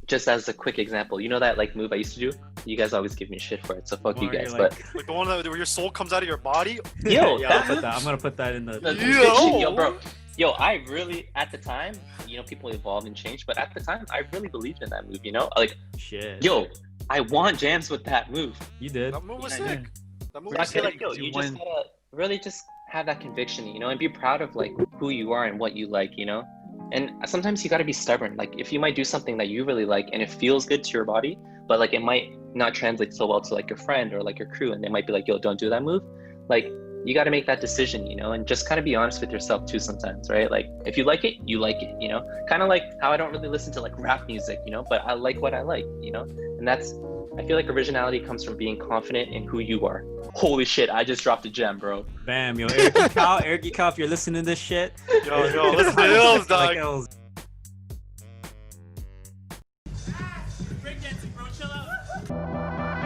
just as a quick example, you know that like move I used to do? You guys always give me shit for it, so fuck you guys. Like, but like the one where your soul comes out of your body. yo, Yeah, that I'm gonna put that in the. yo, bro. Yo, I really at the time, you know, people evolve and change, but at the time, I really believed in that move. You know, like, Shit. yo, I want jams with that move. You did. That move was Yeah, I sick. That move I was feel sick. like yo, you just gotta really just have that conviction, you know, and be proud of like who you are and what you like, you know. And sometimes you gotta be stubborn. Like if you might do something that you really like and it feels good to your body, but like it might not translate so well to like your friend or like your crew, and they might be like, yo, don't do that move. Like you gotta make that decision, you know, and just kind of be honest with yourself too sometimes, right? Like if you like it, you like it, you know. Kind of like how I don't really listen to like rap music, you know, but I like what I like, you know. And that's, I feel like originality comes from being confident in who you are. Holy shit, I just dropped a gem, bro. Bam, yo, Eric Cow, if you're listening to this shit. Yo, listen to Illz, dog. Illz. Breakdancing, bro, chill out.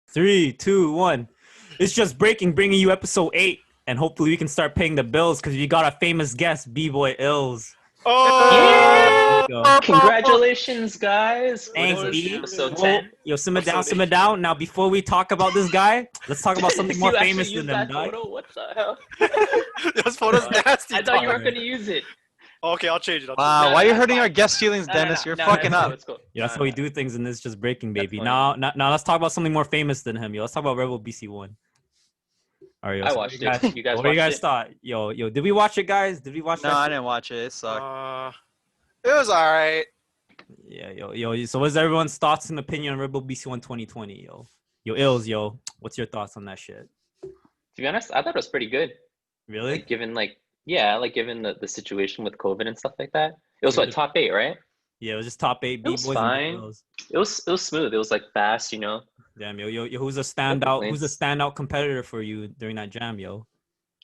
Three, two, one. It's just breaking, bringing you episode 8, and hopefully we can start paying the bills because we got a famous guest, Bboy Illz. Oh, Yeah! Congratulations, guys. Thanks, B. Episode Whoa, 10. yo, simmer down. Now, before we talk about this guy, let's talk about something more You actually famous than used them, that dog. photo? What the hell? this photo's nasty. I thought you dog. weren't gonna use it. Okay, I'll change it. No, Why are you that's hurting fine. our guest feelings, Dennis? You're fucking up. Let's go. Yeah, that's how we do things in this just breaking, baby. That's Now, let's talk about something more famous than him, yo. Let's talk about Redbull BC One. All right, yo. I so watched what it. You guys what do you watched guys it? thought? Yo, did we watch it, guys? Did we watch No, that I shit? didn't watch it. It sucked. It was alright. Yeah, yo. So what's everyone's thoughts and opinion on Redbull BC One 2020, yo? Yo, Illz, yo. What's your thoughts on that shit? To be honest, I thought it was pretty good. Really? Like given given the situation with COVID and stuff like that. It was what, top 8, right? Yeah, it was just top 8 It was B-boys fine. and girls. It was smooth. It was like fast, you know. Damn, yo, who's a standout? complaints. Who's a standout competitor for you during that jam, yo?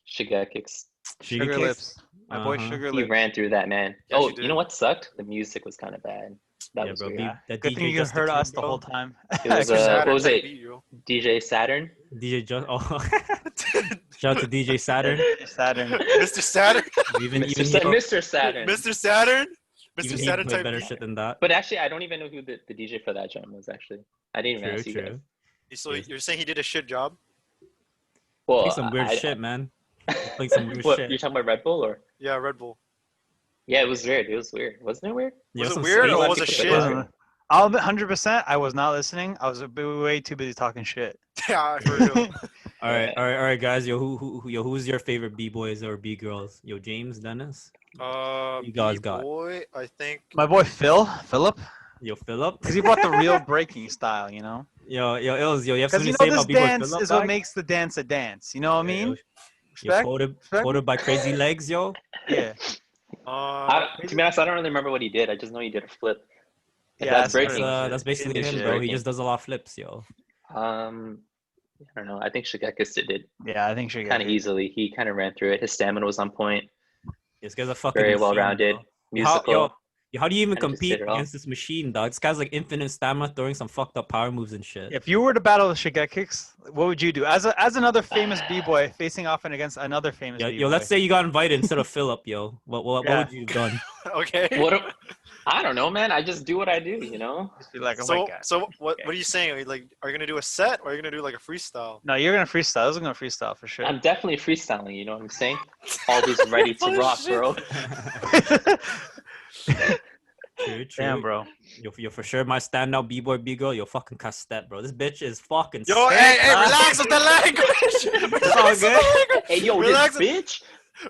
Shigekix. Sugar Sugar Kicks? Lips. My boy Uh-huh. Sugar He Lips. ran through that, man. Yeah, Oh, she you did. know what sucked? The music was kind of bad. That Yeah, was bro. weird. That Good DJ thing you just heard the us kid, the bro. whole time. It was Saturn what was type it? beat, yo. DJ Saturn. DJ just shout out to DJ Saturn. Saturn. Mr. Saturn. Even Mr. Saturn. Mr. Saturn. Mr. even he Saturn played type better beat. shit than that. But actually, I don't even know who the DJ for that jam was. Actually, I didn't even ask you guys. So you're saying he did a shit job? Well, Play some weird shit, man. Play some weird What, shit. you're talking about Red Bull or? Yeah, Red Bull. Yeah, it was weird. It was weird. Wasn't it weird? Yeah, Was it some weird space- or lot was of it people shit? said it was weird. I'll admit 100%. I was not listening. I was way too busy talking shit. Yeah, for real. All right, guys. Yo, who's your favorite B-boys or B-girls? Yo, James, Dennis. You guys got. Boy, I think. My boy Philip, Yo, Philip. because he brought the real breaking style, you know. Yo, Illz, yo, you have Because something you to know say this about B-boy dance Philip? is what makes the dance a dance. You know what I mean? Yo, Respect? quoted by Crazy Legs, yo. Yeah. To be honest, I don't really remember what he did. I just know he did a flip. If Yeah, that's that's breaking. That's basically Shit. him, bro. He just does a lot of flips, yo. I don't know. I think Shigekis did it Yeah, I think she kind of easily. He kind of ran through it. His stamina was on point. This guy's a fucking Very machine, well-rounded. bro. Musical. How do you even Kinda just compete did it all. against this machine, dog? This guy's like infinite stamina, throwing some fucked up power moves and shit. If you were to battle the Shigekix, what would you do? As another famous B-boy facing off and against another famous B-boy. Yo, let's say you got invited instead of Philip, yo. What Yeah. would you have done? Okay. I don't know, man. I just do what I do, you know? Just be like, oh my So, god. so what are you saying? Are you gonna do a set or are you gonna do like a freestyle? No, you're gonna freestyle. This is gonna freestyle for sure. I'm definitely freestyling, you know what I'm saying? Always ready to rock, bro. True. Damn, bro. Yo, for sure, my standout B-boy, B-girl, yo, fucking Castet, bro. This bitch is fucking Yo, sick, hey, bro. relax with the language. It's all good. Hey, yo, Relax. this bitch.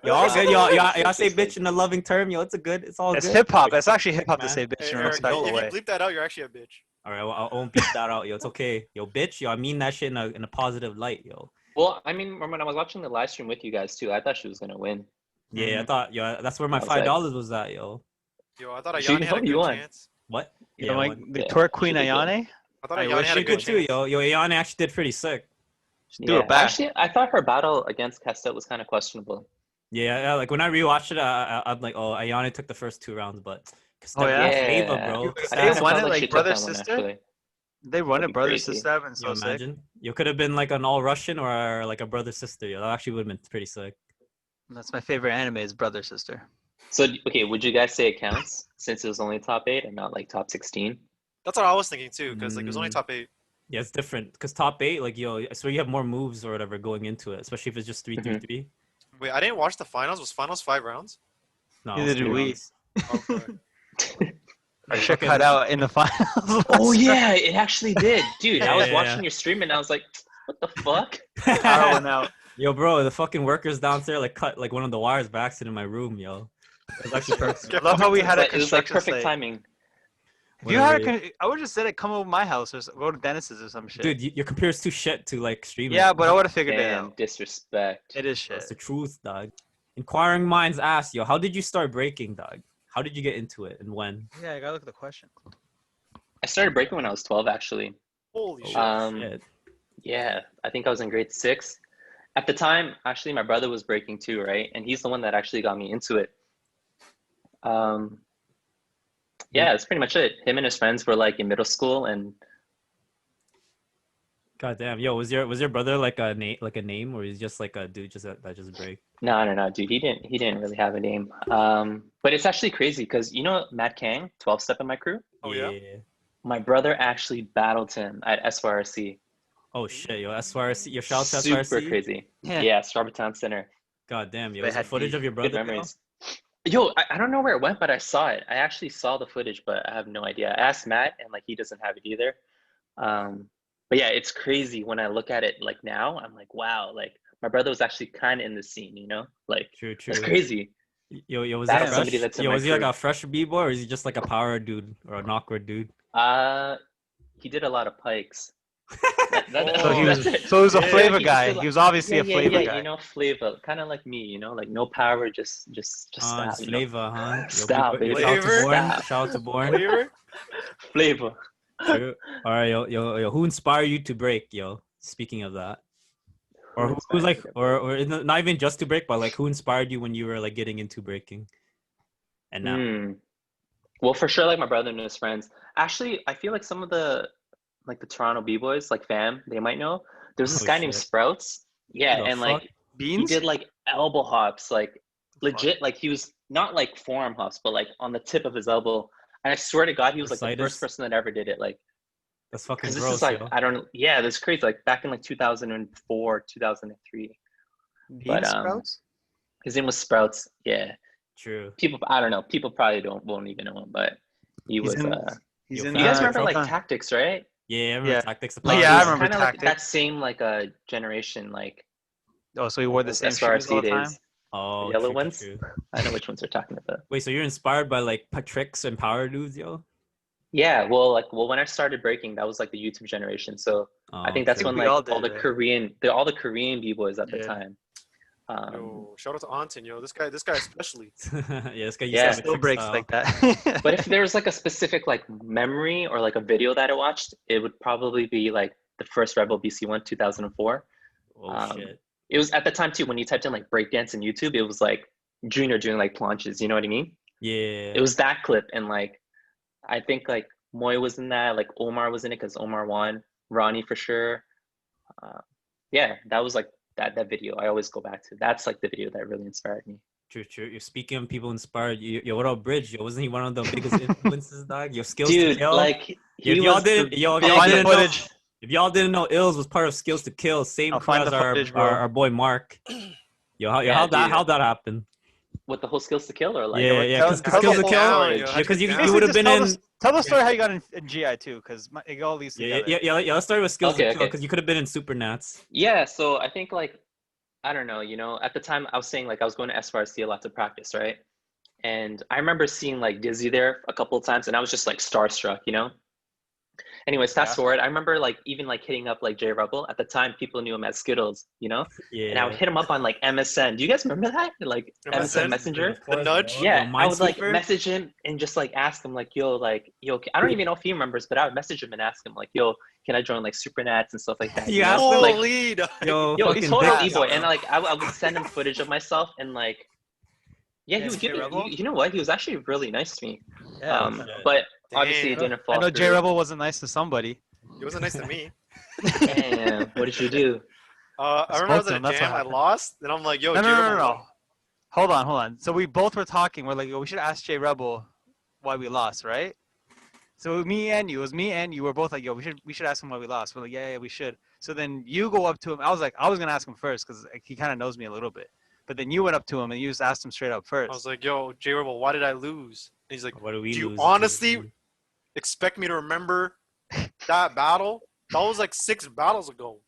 Yo, all good. Y'all say bitch in a loving term, yo. It's all It's good. hip hop. It's actually hip hop to Man. say bitch Hey, in a Eric, respectful if way. you bleep that out, you're actually a bitch. All right, well, I won't beat that out, yo. It's okay, yo, bitch, yo. I mean that shit in a positive light, yo. Well, I mean, when I was watching the live stream with you guys, too, I thought she was going to win. Yeah, I thought, yo, that's where my I was like- $5 was at, yo. Yo, I thought She Ayane had a told you good won. chance. What? You know, like one. the Yeah, tour queen she did good. Ayane. I thought I Ayane wish had she a She good good too, chance. yo. Ayane actually did pretty sick. Do it back. Actually, I thought her battle against Castet was kind of questionable. Yeah, like when I rewatched it, I'm like, oh, Ayane took the first 2 rounds, but Oh, yeah? Flavor, Yeah. bro. I They think won sounds it, like, she took brother, that one, sister? actually. They run That'd it, be brother, crazy. sister. I've been You so sick. imagine? You could have been like an all Russian or like a brother sister. Yo, that actually would have been pretty sick. That's my favorite anime is brother, sister. So, okay, would you guys say it counts since it was only top 8 and not like top 16? That's what I was thinking too, because like it was only Mm. top 8. Yeah, it's different because top 8, like yo, I swear you have more moves or whatever going into it, especially if it's just 3-3-3. Wait, I didn't watch the finals. Was finals 5 rounds? No, Neither it's do 3 we. rounds. Okay. Our Yeah, shit fucking- cut out in the finals. Oh yeah, it actually did, dude. I was Yeah. watching your stream and I was like, what the fuck? Power went out. Yo, bro, the fucking workers downstairs like cut like one of the wires by accident in my room, yo. It was actually perfect. I love how we had a It was like construction perfect site. timing. If you had Whatever. I would just said it, come over my house or go to Denis's or some shit. Dude, your computer's too shit to like stream Yeah, it. but I would have figured it Damn, out. disrespect. It is shit. That's the truth, dog. Inquiring minds ask, yo, how did you start breaking, dog? How did you get into it and when? Yeah, I gotta look at the question. I started breaking when I was 12, actually. Holy shit. Shit. Yeah, I think I was in grade 6. At the time, actually, my brother was breaking too, right? And he's the one that actually got me into it. Yeah, that's pretty much it. Him and his friends were like in middle school, and God damn, yo, was your brother like a name, or he's just like a dude that just break? no, dude, he didn't really have a name. But it's actually crazy because you know Matt Kang, 12 Step in my crew. Oh, yeah? My brother actually battled him at SYRC. Oh shit, yo, SYRC, your shout out to Super SYRC. crazy. Yeah. Yeah, Strawberry Town Center. God damn, yo, They is there had footage beef. of your Good brother? Yo? memories. Yo, I don't know where it went, but I saw it. I actually saw the footage, but I have no idea. I asked Matt, and like he doesn't have it either. But yeah, it's crazy when I look at it like now. I'm like, wow, like my brother was actually kind of in the scene, you know? Like True. it's crazy. Yo, was Battle he somebody fresh? that's in Yo, my was he like crew. a fresh b-boy, or is he just like a power dude or an awkward dude? He did a lot of pikes. So he was, That's it. so he was a Yeah, flavor he just guy. did, like- He was obviously a flavor yeah, guy. you know, flavor, kind of like me, you know, like no power, just stop, Just you know? flavor, huh? Yo, Stop, b-boy, baby. shout out to Flavor? Born. Stop. Shout out to Born. Flavor? Flavor. True. All right, yo, who inspired you to break, yo? Speaking of that, or who's like, or not even just to break, but like who inspired you when you were like getting into breaking? And now, Well, for sure, like my brother and his friends. Actually, I feel like some of the Toronto B-boys, like fam, they might know. There's this Oh, guy named shit. Sprouts. Yeah, Who the and like fuck? he Beans? did like elbow hops, like legit, like he was not like forearm hops, but like on the tip of his elbow. And I swear to God, he was like the Bursitis? first person that ever did it. Like, That's fucking because this gross, is like, yo. I don't, yeah, that's crazy. Like back in like 2004, 2003. Beans But, sprouts? His name was Sprouts. Yeah, True. people, I don't know. People probably won't even know him, but he He's was. in, Yo, he's in You guys Uh, remember like Showtime. Tactics, right? Yeah, I remember Yeah. Tactics. The Like, Power yeah, I Dudes. remember Kind of like that Tactics. same like generation, like Oh, so he wore the those same shoes all the time? days. Oh, The yellow true, ones? true. I know which ones they're talking about. Wait, so you're inspired by like tricks and power dudes, yo? Yeah, well, when I started breaking, that was like the YouTube generation. So Oh, I think that's true. when we like all all did, the right? Korean b-boys at the Yeah. time. Yo, shout out to Anton, yo. This guy especially. Yeah, this guy used Yeah. to have a Still trick breaks style. like that. But if there was like a specific like memory or like a video that I watched, it would probably be like the first Redbull BC One, 2004. Oh shit. It was at the time too when you typed in like breakdance in YouTube, it was like Junior doing like planches. You know what I mean? Yeah. It was that clip, and like I think like Moy was in that, like Omar was in it because Omar won, Ronnie for sure. Yeah, that was like that video. I always go back to. That's like the video that really inspired me. True. You're speaking of people inspired. Yo, what about Bridge? Yo, wasn't he one of the biggest influences, dog? Your Skills to Dude, Kill. like if he y'all was didn't, the yo, if I'll y'all find the didn't know, footage. if y'all didn't know, Ilz was part of Skills to Kill. Same I'll crew find as the footage, bro. our boy Mark. Yo, Yeah, how'd dude. that happen? With the whole Skills to Kill, or like Yeah, tell- because tell Skills the to whole Kill. story, yo. Yeah, How'd because you you get down? would have been in. Tell the story how you got in GI too, because it all leads together. Yeah. Let's start with Skills Okay, to Kill okay. because you could have been in Supernats. Yeah, so I think like I don't know, you know, at the time I was saying like I was going to SYRC a lot to practice, right? And I remember seeing like Dizzy there a couple of times, and I was just like starstruck, you know. Anyways, fast Yeah. forward, I remember like even like hitting up like J Rebel at the time. People knew him as Skillz, you know. Yeah. And I would hit him up on like MSN. Do you guys remember that? Like MSN MSN? Messenger. Of course, nudge? bro. Yeah, Yo, I would like Minesweeper? message him and just like ask him like, yo, I don't even know if he remembers, but I would message him and ask him like, yo, can I join like Supernats and stuff like that? You know? asked him? Like, Holy, dog. Yo, yo, fucking he's total big- e-boy, and like I would send him footage of myself and like, Yeah, Yeah, he would give J me. Rebel? You know what? He was actually really nice to me. Yeah. But obviously it Damn. didn't fall I know through. J Rebel wasn't nice to somebody. He wasn't nice to me. Damn, what did you do? I remember I was spoke to at a him, that's what jam. I happened. lost. Then I'm like, yo, No, J no, no, Rebel no, won. no. Hold on. So we both were talking. We're like, we should ask J Rebel why we lost, right? So me and you, it was me and you were both like, yo, we should ask him why we lost. We're like, yeah, we should. So then you go up to him. I was gonna ask him first because he kind of knows me a little bit. But then you went up to him and you just asked him straight up first. I was like, yo, J Rebel, why did I lose? And he's like, What do we do you lose? honestly expect me to remember that battle? That was like 6 battles ago.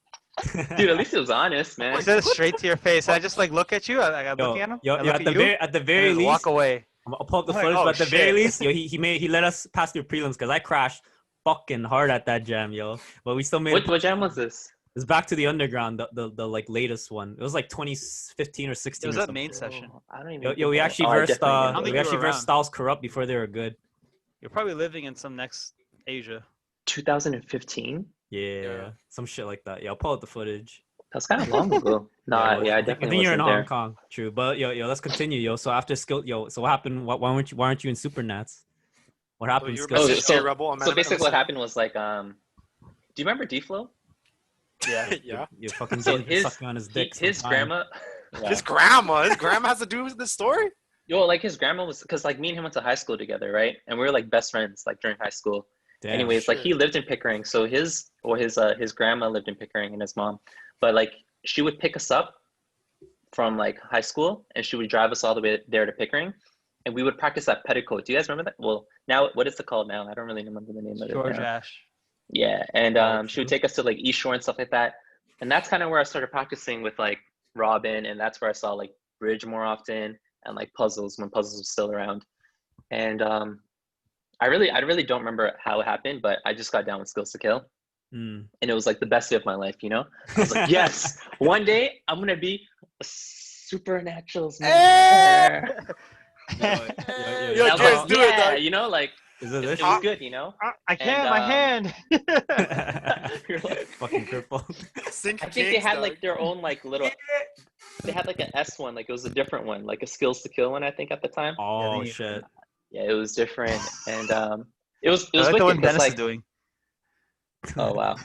Dude, at least it was honest, I man. said it straight to your face. I just like look at you. I'm looking at him. I look at the very and least, walk away. I'll pull up the I'm like, footage, oh, but at the very shit. least, yo, he let us pass through prelims because I crashed fucking hard at that jam, yo. But we still made it. What jam was this? It's back to the underground, the like latest one. It was like 2015 or 16. It was or that something. main session. Oh, I don't even. Yo, think we I- actually oh, I versed definitely think we you actually were versed around. Styles Corrupt before they were good. You're probably living in some next Asia. 2015. Yeah, some shit like that. Yeah, I'll pull out the footage. That's kind of long ago. Nah, well, yeah, I I definitely think you're in wasn't Hong there. Kong. True, but yo, let's continue, yo. So after skill, yo, so what happened? Why aren't you in Supernats? What happened? you were Skills? Oh, messaging so- J Rebel. So basically, what happened was like, do you remember D-Flow? Yeah. Yeah. You fucking So sucking on his dick. his sometime. grandma. His grandma has to do with this story? Yo, like his grandma was, because like me and him went to high school together, right? And we were like best friends like during high school. Damn. Anyways, like shit. he lived in Pickering, so his grandma lived in Pickering and his mom, but like she would pick us up from like high school and she would drive us all the way there to Pickering, and we would practice at Petticoat. Do you guys remember that? Well, now what is it called now? I don't really remember the name of it. George now. Ash. Yeah, and Oh, she would true. take us to like East Shore and stuff like that, and that's kind of where I started practicing with like Robin, and that's where I saw like Bridge more often and like Puzzles when Puzzles was still around, and I really don't remember how it happened, but I just got down with Skills to Kill, Mm. and it was like the best day of my life, you know? I was like, yes, one day I'm gonna be a Supernaturalz member. Yo, And Yo, I was James, like, do it, yeah, dog. you know, like Is it it this? was good, you know? I can't. And, My hand. You're like, Fucking cripple. Sync I think they Kings, had dog. like their own like little. They had like an S one, like it was a different one, like a Skills to Kill one, I think at the time. Oh Yeah, shit. Yeah, it was different, and it was I like the wicked one 'cause, Dennis like, is doing. oh wow,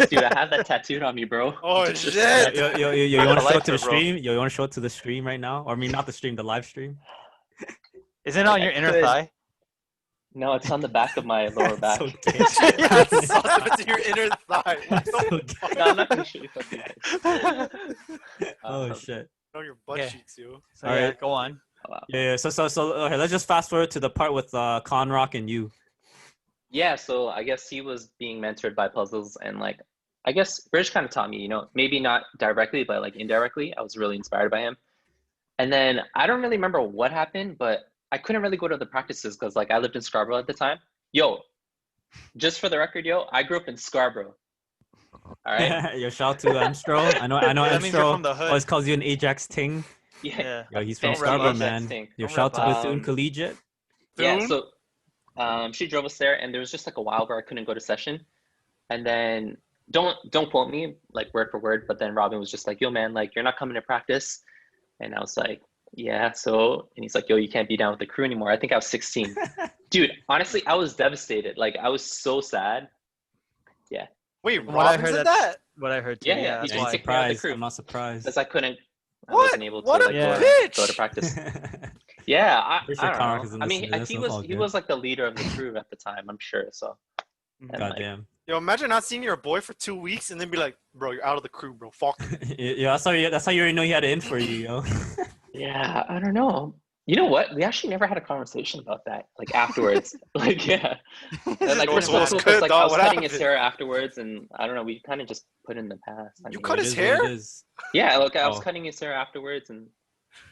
dude, I have that tattooed on me, bro. Oh, Just- shit. Yo, you want to show like it to the it, bro. stream? Yo, you want to show it to the stream right now? Or I mean, not the stream, the live stream. Is it on I your inner could. thigh? No, it's on the back of my lower back. So gay. Yeah, it's solid to your inner thigh. What the So fuck? No, I'm not gonna show you something. Oh shit. On your butt Yeah. cheeks, yo. So All yeah, right. go on. Yeah. So okay, let's just fast forward to the part with Conrock and you. Yeah, so I guess he was being mentored by Puzzles, and like I guess Bridge kind of taught me, you know, maybe not directly, but like indirectly. I was really inspired by him. And then I don't really remember what happened, but I couldn't really go to the practices because like I lived in Scarborough at the time. Yo, just for the record, yo, I grew up in Scarborough. All right. Yo, shout out to Emstro. I know That means you're Emstro from the hood. always calls you an Ajax Ting. Yeah. Yeah. Yo, he's from Don't rub Scarborough, off that man. stink. Yo, Don't shout out to rub off. Bethune Collegiate. Yeah, Boom. so she drove us there, and there was just like a while where I couldn't go to session, and then don't quote me like word for word, but then Robin was just like, "Yo, man, like you're not coming to practice," and I was like, "Yeah." So, and he's like, "Yo, you can't be down with the crew anymore." I think I was 16, dude. Honestly, I was devastated. Like I was so sad. Wait, From what I Robin heard, said that's that? what I heard too. Yeah, Yeah, yeah, that's he why. kicked me out of the Surprised. crew I'm not surprised. because I couldn't. I What? wasn't able to What a like bitch! go to practice. Pretty Yeah, sure I Conrock don't know. isn't I mean, listening to this, he so was it's all he good. was like the leader of the crew at the time, I'm sure. So, and, like, Goddamn. Yo, imagine not seeing your boy for 2 weeks and then be like, bro, you're out of the crew, bro. Fuck. Yeah, that's how you already know he had it in for you, yo. yeah, I don't know. You know what? We actually never had a conversation about that. Like afterwards, like yeah. And, like Yo, we're it's supposed to, good, because like I dog. was What cutting his happened? hair afterwards, and I don't know. We kind of just put in the past. I You mean, cut It his is what hair? it is. Yeah, like I was Oh. cutting his hair afterwards, and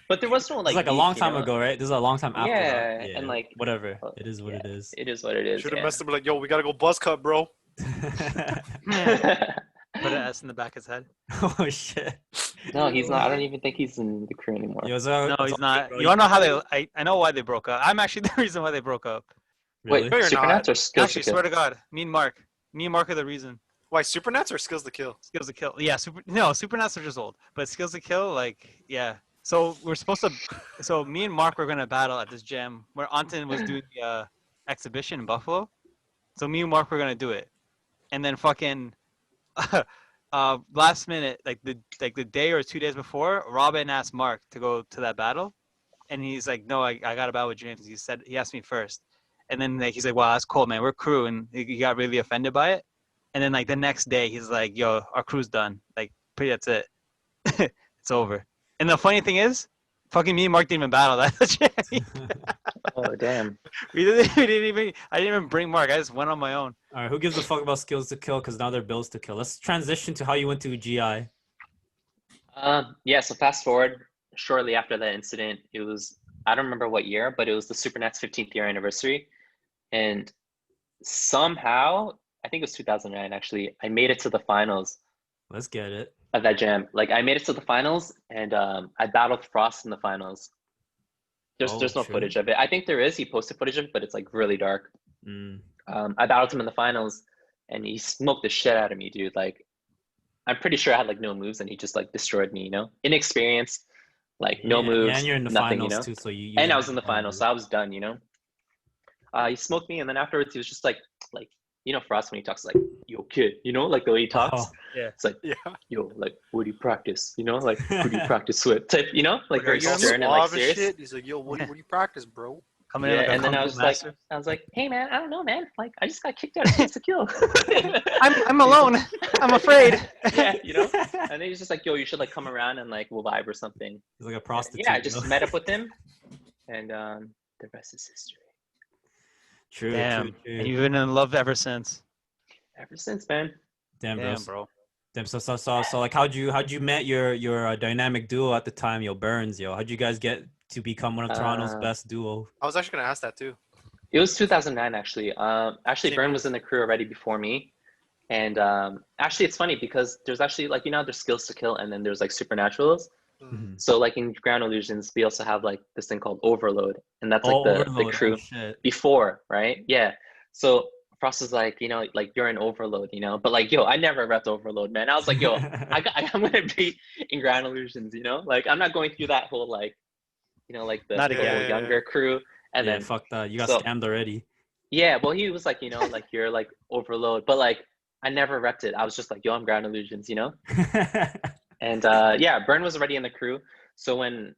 but there was no It's like like a beef, long you time know? ago, right? This is a long time after Yeah, that. and, like, whatever. It is what yeah, it is. It is what it is. Should have Yeah. messed up like, yo, we gotta go buzz cut, bro. Put an S in the back of his head. Oh shit. No, he's not. I don't even think he's in the crew anymore. Yo, so, No, so- he's not. bro, You wanna know how they? I know why they broke up. I'm actually the reason why they broke up. Really? No, you're Wait, not. Supernats or Skills? Actually, swear to God, me and Mark are the reason. Why, Supernats or Skills to Kill? Skills to Kill. Yeah, Supernats are just old, but Skills to Kill, like, yeah, So we're supposed to. So me and Mark were gonna battle at this gym where Anton was doing the exhibition in Buffalo. So me and Mark were gonna do it, and then fucking last minute, like the day or 2 days before, Robin asked Mark to go to that battle, and he's like, no, I got a battle with James. He asked me first, and then like he's like, wow, that's cool, man. We're crew, and he got really offended by it. And then like the next day, he's like, yo, our crew's done. Like, pretty, that's it. It's over. And the funny thing is, fucking me and Mark didn't even battle that. Oh damn. I didn't even bring Mark. I just went on my own. All right, who gives a fuck about Skillz to kill? Because now they're bills to kill. Let's transition to how you went to GI. Yeah. So fast forward, shortly after that incident, it was, I don't remember what year, but it was the Supernat's 15th year anniversary, and somehow, I think it was 2009 actually, I made it to the finals Let's get it. of that jam. Like I made it to the finals, and I battled Frost in the finals. There's no true. footage of it. I think there is. He posted footage of it, but it's like really dark. Mm. I battled him in the finals, and he smoked the shit out of me, dude. Like, I'm pretty sure I had like no moves, and he just like destroyed me. You know, inexperienced, like no moves, Yeah, and you're in the nothing. finals You know, too, so you. and I was in the finals, so I was done. You know, he smoked me, and then afterwards he was just like you know, Frost when he talks like, "Yo, kid," you know, like the way he talks. Oh, yeah. It's like, Yeah. "Yo, like, what do you practice?" You know, like, "Who do you practice with?" Type, you know, like very You're all stern and like suave serious. shit. He's like, yo, what do you practice, bro? Coming in Yeah, like a and then kung I fu was master. like, "Hey man, I don't know, man. Like, I just got kicked out of Chance to Kill." I'm alone. I'm afraid. Yeah, you know. And then he's just like, "Yo, you should like come around and like we'll vibe or something." he's like a prostitute. Yeah, I you just know? met up with him, and the rest is history. True. Damn. True, true. And you've been in love ever since. Ever since, man. Damn, Damn, bro. bro. Damn. So like, how'd you met your dynamic duo at the time, yo, Burns, yo? How'd you guys get to become one of Toronto's best duo? I was actually gonna ask that too. It was 2009 actually. Actually, Same Byrne year. was in the crew already before me, and actually it's funny because there's actually like, you know, there's Skillz to Kill, and then there's like Supernaturalz. Mhm. So like in Ground Illusionz, we also have like this thing called Overload, and that's like the Overload. crew Oh, shit. before, right? Yeah. So Frost was like, you know, like you're in Overload, you know, but like, yo, I never repped Overload, man. I was like, yo, I'm gonna be in Ground Illusionz, you know, like I'm not going through that whole like, you know, like the Not whole again. younger crew, and yeah, then fuck that. You got so- scammed already. yeah, well, he was like, you know, like you're like Overload, but like I never repped it. I was just like, yo, I'm Ground Illusionz, you know. And yeah, Byrne was already in the crew. So when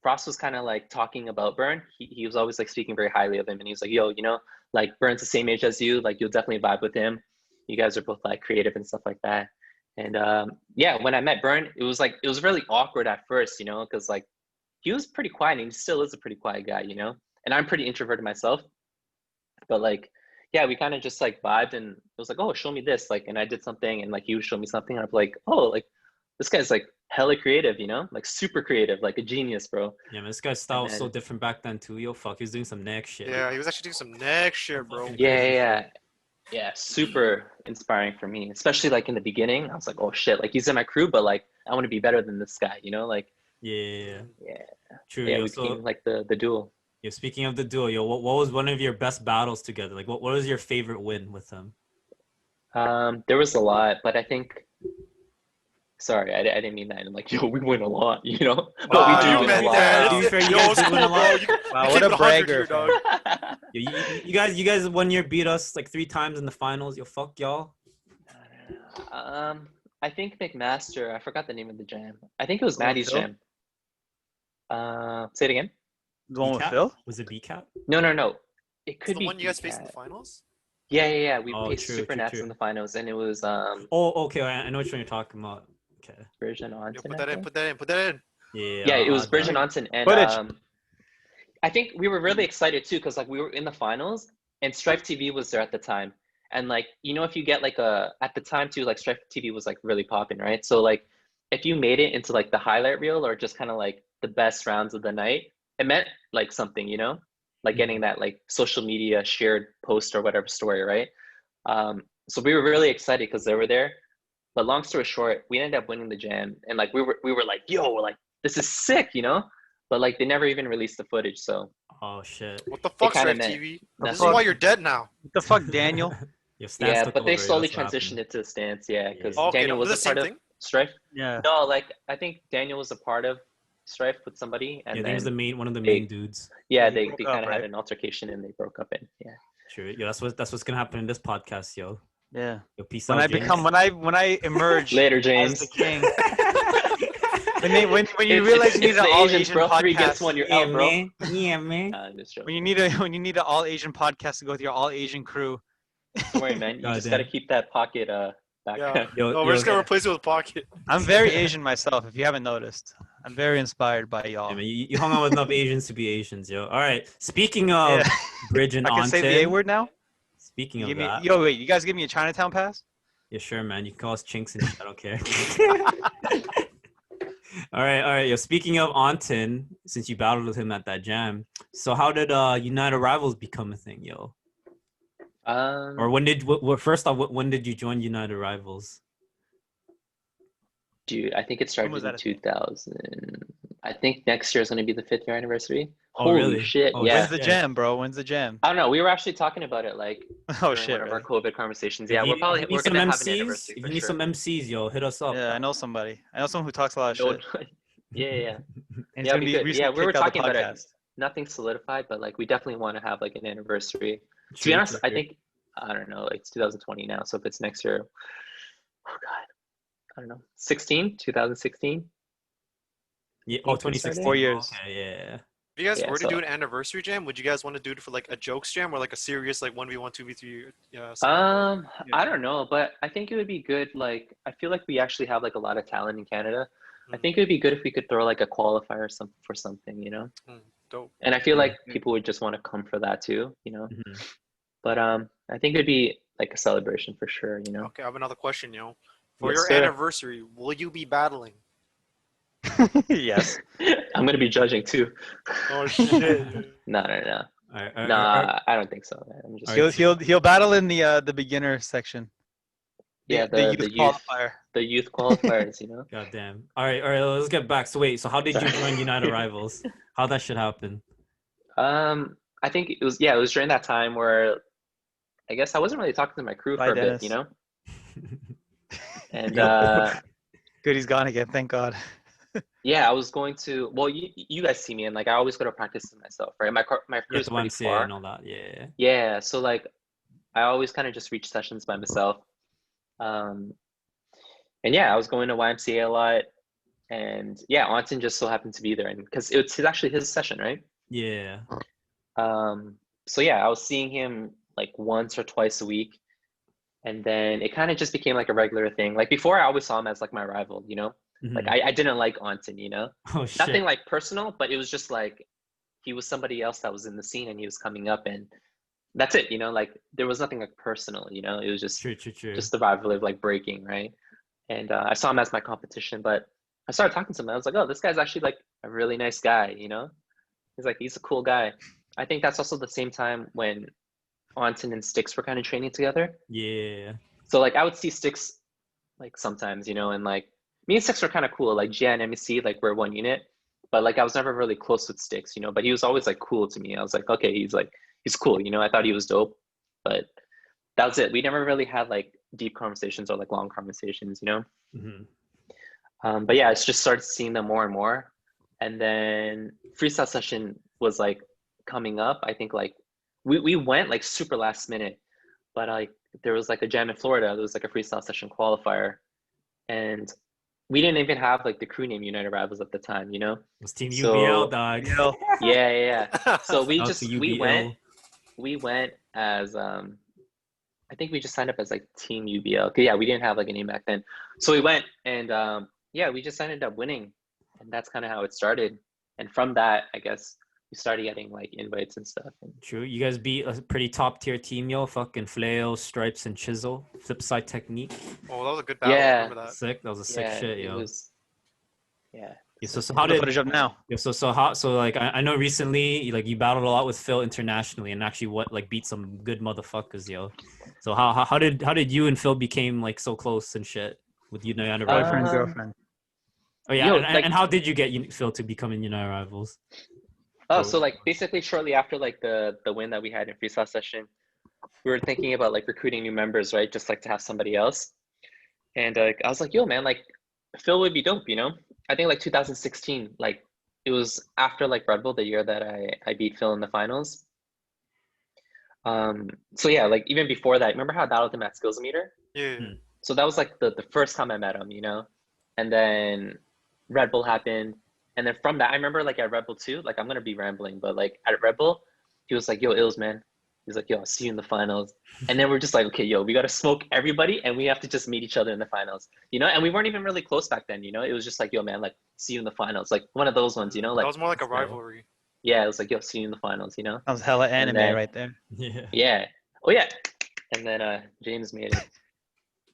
Frost was kind of like talking about Byrne, he was always like speaking very highly of him. And he was like, yo, you know, like Byrne's the same age as you. Like you'll definitely vibe with him. You guys are both like creative and stuff like that. And yeah, when I met Byrne, it was really awkward at first, you know, because like he was pretty quiet and he still is a pretty quiet guy, you know. And I'm pretty introverted myself. But like, yeah, we kind of just like vibed, and it was like, oh, show me this. Like, and I did something, and like he would show me something. And I'm like, oh, like this guy's like hella creative, you know, like super creative, like a genius, bro. Yeah, man, this guy's style was so then- different back then too. Yo, fuck, he was doing some next shit. Yeah, he was actually doing some next shit, bro. Yeah, super inspiring for me, especially like in the beginning. I was like, oh shit, like he's in my crew, but like I want to be better than this guy, you know, like Yeah. yeah, True. yeah, Yo, we so, became like the duel. yo, speaking of the duo, yo, what was one of your best battles together? Like, what was your favorite win with him? There was a lot, but I think. Sorry, I didn't mean that. I'm like, yo, we win a lot, you know, but Wow, we do you win a meant lot. that. To be fair, you Yo, guys it's did win a cool, bro. lot. You Wow, keep what a it 100 bragger, here, dog. Yo, you guys 1 year beat us like 3 times in the finals. Yo, fuck y'all. I think McMaster. I forgot the name of the jam. I think it was The one with Maddie's Phil? jam. Say it again. The one with B-Cap? Phil? Was it B-Cap? No. It It's could the be one you guys faced in BCAT. the finals? Yeah. We Oh, faced true, Supernats true. in the finals, and it was Oh, okay. I know which one you're talking about. Okay. Virgin Onsen. Yo, put I that in, think. put that in, put that in. Yeah. Yeah, it was I'll- Virgin Onsen, and Footage. I think we were really excited too, because like we were in the finals, and Strife TV was there at the time, and like, you know, if you get like at the time too, like Strife TV was like really popping, right? So like if you made it into like the highlight reel or just kind of like the best rounds of the night, it meant like something, you know, like getting that like social media shared post or whatever story, right? So we were really excited because they were there. But long story short, we ended up winning the jam, and like we were like, yo, like this is sick, you know? But like they never even released the footage, so Oh shit. What the fuck, kinda Strife meant TV? nothing. This is why you're dead now. What the fuck, Daniel? Your stance yeah, took but they over, slowly that's what transitioned happened. it to the stance, yeah, because Yeah. Okay, Daniel no, was the a same part of thing. Strife. Yeah. No, like I think Daniel was a part of strife with somebody, and Yeah, I think it was then one of the they- main dudes. yeah, They they broke kind up, of right? had an altercation and they broke up. And yeah, True. Yo, that's what's gonna happen in this podcast, yo. Yeah. Yo, peace When out, I James. become, when I emerge later, as James. the king, when you It's- realize you need it's an the all Asians, Asian bro. podcast. 3 gets 1, you're out, bro. Yeah, man. I'm just joking. When you need an all Asian podcast to go with your all Asian crew. Don't worry, man. You God just damn. gotta keep that pocket back. Yeah. Yo, No, we're yo, just gonna replace it with pocket. I'm very Asian myself, if you haven't noticed. I'm very inspired by y'all. yeah, man, you hung out with enough Asians to be Asians, yo. All right. Speaking of Yeah. Bridge and I can say the A Antin, word now. speaking You of give me, that, yo, wait, you guys give me a Chinatown pass? yeah, sure, man. You can call us chinks and shit. I don't care. All right. Yo, speaking of Antin, since you battled with him at that jam, so how did United Rivals become a thing, yo? Or when did first off, when did you join United Rivals? Dude, I think it started was in that a 2000. I think next year is going to be the 5th year anniversary. Oh, Holy really? shit! Oh, Yeah. When's the Yeah. jam, bro? When's the jam? I don't know. We were actually talking about it like Oh during shit! one of our Really? COVID conversations. If Yeah, you- we're if you need going some to have an MCs, anniversary if for you need sure. some MCs, yo, hit us up. Yeah, I know somebody. I know someone who talks a lot of No, shit. yeah. And he's Yeah, gonna we be could. recently Yeah, we were kicked out of the talking about it. podcast. Nothing solidified, but like we definitely want to have like an anniversary. To be True, honest, true, I true. think I don't know. It's 2020 now, so if it's next year, oh god, I don't know. 2016. Yeah, I oh, think we started. 2016. 4 years. Okay, yeah. If you guys Yeah, were to so- do an anniversary jam, would you guys want to do it for like a jokes jam or like a serious like 1v1, 2v3? Yeah. something like I don't know, but I think it would be good. Like, I feel like we actually have like a lot of talent in Canada. I Mhm. think it would be good if we could throw like a qualifier or something for something, you know. that? Dope. And I feel Yeah. like people would just want to come for that too, you know. Mhm. But I think it'd be like a celebration for sure, you know. Okay, I have another question, yo. For Yes, your sir. anniversary, will you be battling? Yes. I'm gonna be judging too. Oh shit. No. All right, all right. Nah, I don't think so, man. I'm just Alright. He'll battle in the beginner section. Yeah, the the youth youth. qualifier. the youth qualifiers, you know. God damn. All right. Let's get back. So wait. So how did you Sorry. join United Rivals? How that shit happen? I think it was during that time where I guess I wasn't really talking to my crew Bye, for a Dennis. bit, you know. And Good, he's gone again. Thank God. yeah, I was going to. Well, you guys see me, and like I always go to practice myself, right? My Yeah, crew's the pretty YMCA far. and all that. Yeah. Yeah, so like I always kind of just reach sessions by myself. And yeah, I was going to YMCA a lot, and yeah, Antin just so happened to be there, and because it's actually his session, right? Yeah. So yeah, I was seeing him like once or twice a week, and then it kind of just became like a regular thing. Like before, I always saw him as like my rival, you know. Like Mhm. I didn't like Antin, you know. Oh shit. Nothing like personal, but it was just like he was somebody else that was in the scene, and he was coming up, and that's it, you know. Like there was nothing like personal, you know. It was just True. just the rivalry of like breaking, right? And I saw him as my competition, but I started talking to him. And I was like, oh, this guy's actually like a really nice guy, you know. He's a cool guy. I think that's also the same time when Antin and Sticks were kind of training together. Yeah. So like I would see Sticks like sometimes, you know, and like me and Sticks were kind of cool. Like Gia and Emcees, like we're one unit, but like I was never really close with Sticks, you know. But he was always like cool to me. I was like, okay, he's cool, you know. I thought he was dope, but that was it. We never really had like deep conversations or like long conversations, you know. Mhm. But yeah, I just started seeing them more and more, and then freestyle session was like coming up. I think like we went like super last minute, but like there was like a jam in Florida. There was like a freestyle session qualifier, and we didn't even have like the crew name United Rivals at the time, you know. It was Team So- UBL, dog. Yeah. So we Out just to we UBL. went as I think we just signed up as like Team UBL. 'Cause, yeah, we didn't have like a name back then. So we went and yeah, we just ended up winning, and that's kind of how it started. And from that, I guess we started getting like invites and stuff. And True. You guys beat a pretty top tier team, yo. Fucking Flails, Stripes, and Chisel. Flip side technique. Oh, that was a good battle. I Yeah. remember that. Sick. That was a sick yeah, shit, it yo. was. Yeah. Yeah, so how Put the did footage up now. yeah, so how so like I know recently like you battled a lot with Phil internationally and actually beat some good motherfuckers, yo. So how did you and Phil became like so close and shit with United Rivals? Boyfriend, Um, girlfriend. Oh yeah, yo, and, like- and how did you get Phil to become in United Rivals? Oh, so like basically shortly after like the win that we had in freestyle session, we were thinking about like recruiting new members, right? Just like to have somebody else. And I was like, yo, man, like Phil would be dope, you know? I think like 2016, like it was after like Red Bull, the year that I beat Phil in the finals. So yeah, like even before that, remember how I battled him at Skillz meter? Yeah. So that was like the first time I met him, you know? And then Red Bull happened. And then from that, I remember like at Red Bull too, like I'm gonna be rambling, but like at Red Bull, he was like, yo, Ilz, man. He's like, yo, I'll see you in the finals. And then we're just like, okay, yo, we gotta smoke everybody and we have to just meet each other in the finals. You know, and we weren't even really close back then, you know? It was just like, yo, man, like see you in the finals. Like one of those ones, you know? Like That was more like a rivalry. yeah, it was like, yo, see you in the finals, you know? That was hella anime then- right there. Yeah. Yeah. Oh yeah. And then James made it.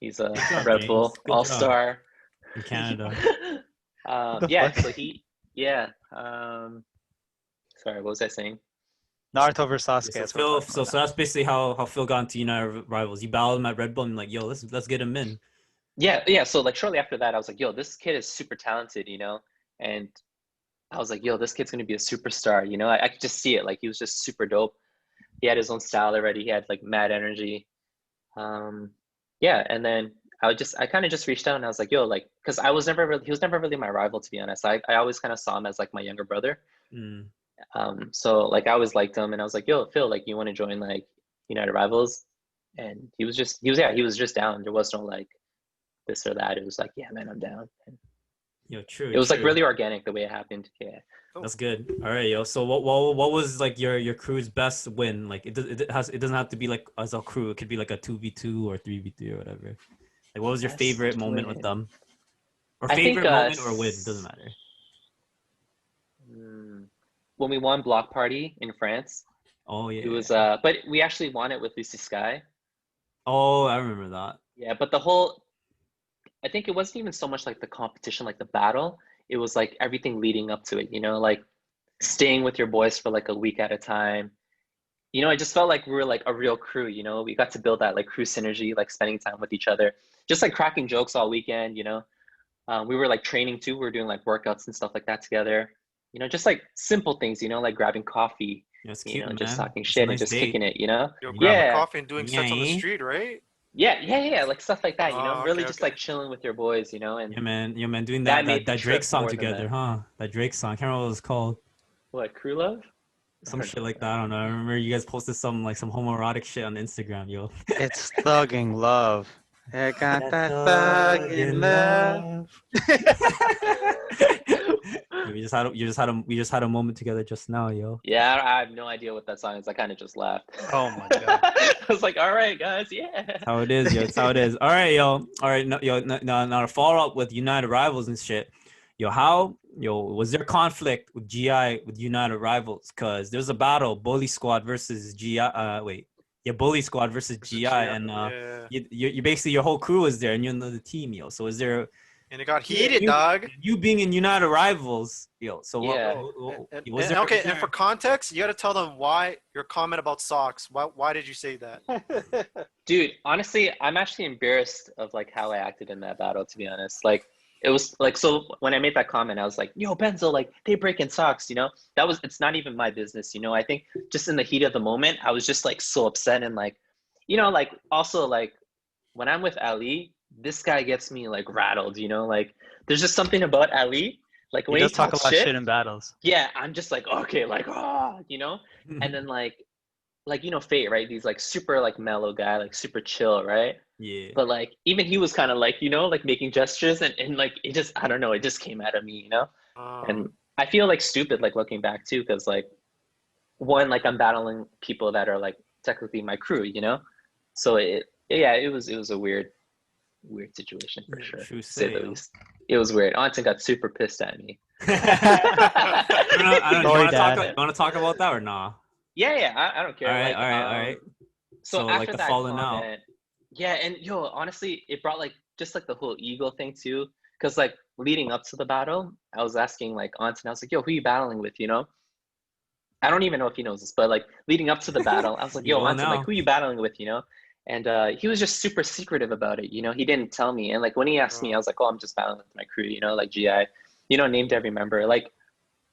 He's a job, Red James. Bull Good job. all-star. In Canada. the Yeah, fuck? so sorry, what was I saying? Naruto versus Sasuke. So, that's what Phil, we're talking so about. that's basically how Phil got into United Rivals. You battled him at Red Bull and like, yo, let's get him in. Yeah, so like shortly after that, I was like, yo, this kid is super talented, you know? And I was like, yo, this kid's gonna be a superstar, you know? I could just see it. Like he was just super dope. He had his own style already. He had like mad energy. Yeah, and then I kind of just reached out and I was like, yo, like, because he was never really my rival, to be honest. I always kind of saw him as like my younger brother. Mm. So like I always liked him and I was like, yo, Phil, like you want to join like United Rivals? And he was just down. There was no like this or that. It was like, yeah, man, I'm down. And Yo, true. it was like true. really organic the way it happened. Yeah. That's good. All right, yo. So what was like your crew's best win? Like it doesn't have to be like as a crew. It could be like a 2v2 or 3v3 or whatever. Like what was your Best favorite moment win. with them? Or I think, favorite moment or win, doesn't matter. When we won Block Party in France, Oh yeah. it was but we actually won it with Lucy Sky. Oh, I remember that. Yeah, but I think it wasn't even so much like the competition, like the battle. It was like everything leading up to it, you know, like staying with your boys for like a week at a time. You know, I just felt like we were like a real crew, you know, we got to build that like crew synergy, like spending time with each other, just like cracking jokes all weekend, you know. We were like training too. We were doing like workouts and stuff like that together, you know, just like simple things, you know, like grabbing coffee, Yeah, it's you cute, know, man. just talking It's a shit and nice just date. kicking it, you know. Yo, grabbing Yeah. coffee and doing sets on the Yeah. street, right? Yeah, like stuff like that, you know, Oh, really okay, just okay. like chilling with your boys, you know, and Yeah, man, doing That that made the that trip Drake song more than together, that. huh? That Drake song. I can't remember what it was called. what, crew love? Some I shit don't like know. that. I don't know. I remember you guys posted some homoerotic shit on Instagram, yo. It's thugging love. I got that thugging love. We just had a moment together just now, yo. Yeah, I have no idea what that song is. I kind of just laughed. Oh my God. I was like, all right, guys, yeah. That's how it is, yo. It's how it is. All right, yo. All right, no, yo. Now to follow up with United Rivals and shit, yo. Was there conflict with GI with United Rivals? Cause there's a battle, Bully Squad versus GI. Bully Squad versus GI, and yeah. you basically your whole crew is there, and you're another team, yo. So is there? And it got heated, dog. You being in United Rivals, yo. So Yeah. was there? Okay, and for context, you got to tell them why your comment about socks. Why did you say that? Dude, honestly, I'm actually embarrassed of like how I acted in that battle, to be honest. Like it was like, so when I made that comment, I was like, yo, Benzo, like they breaking socks, you know? It's not even my business, you know? I think just in the heat of the moment, I was just like so upset and like, you know, like also like when I'm with Ali, this guy gets me like rattled, you know? Like there's just something about Ali, like He when does he talk a talks lot of shit, shit in battles. yeah, I'm just like, okay, like, you know? And then like, you know, Fate, right? He's like super like mellow guy, like super chill, right? Yeah. But like even he was kind of like, you know, like making gestures and like it just, I don't know, it just came out of me, you know? And I feel like stupid like looking back too, because like one, like I'm battling people that are like technically my crew, you know? So it was a weird situation for sure, True to say the say, least. It was weird. Anton got super pissed at me. I don't know. Sorry, You Dad. want to talk about that or nah? Yeah, I don't care. All right, like, all right. So So, after like, the that falling out. comment, yeah, and yo, honestly, it brought like just like the whole ego thing too, because like leading up to the battle, I was asking like Anton, I was like, yo, who you battling with, you know? I don't even know if he knows this, but like leading up to the battle, I was like, You yo, will Anton, now. like who you battling with, you know? And he was just super secretive about it, you know? He didn't tell me. And like when he asked me, I was like, oh, I'm just battling with my crew, you know, like GI, you know, named every member. Like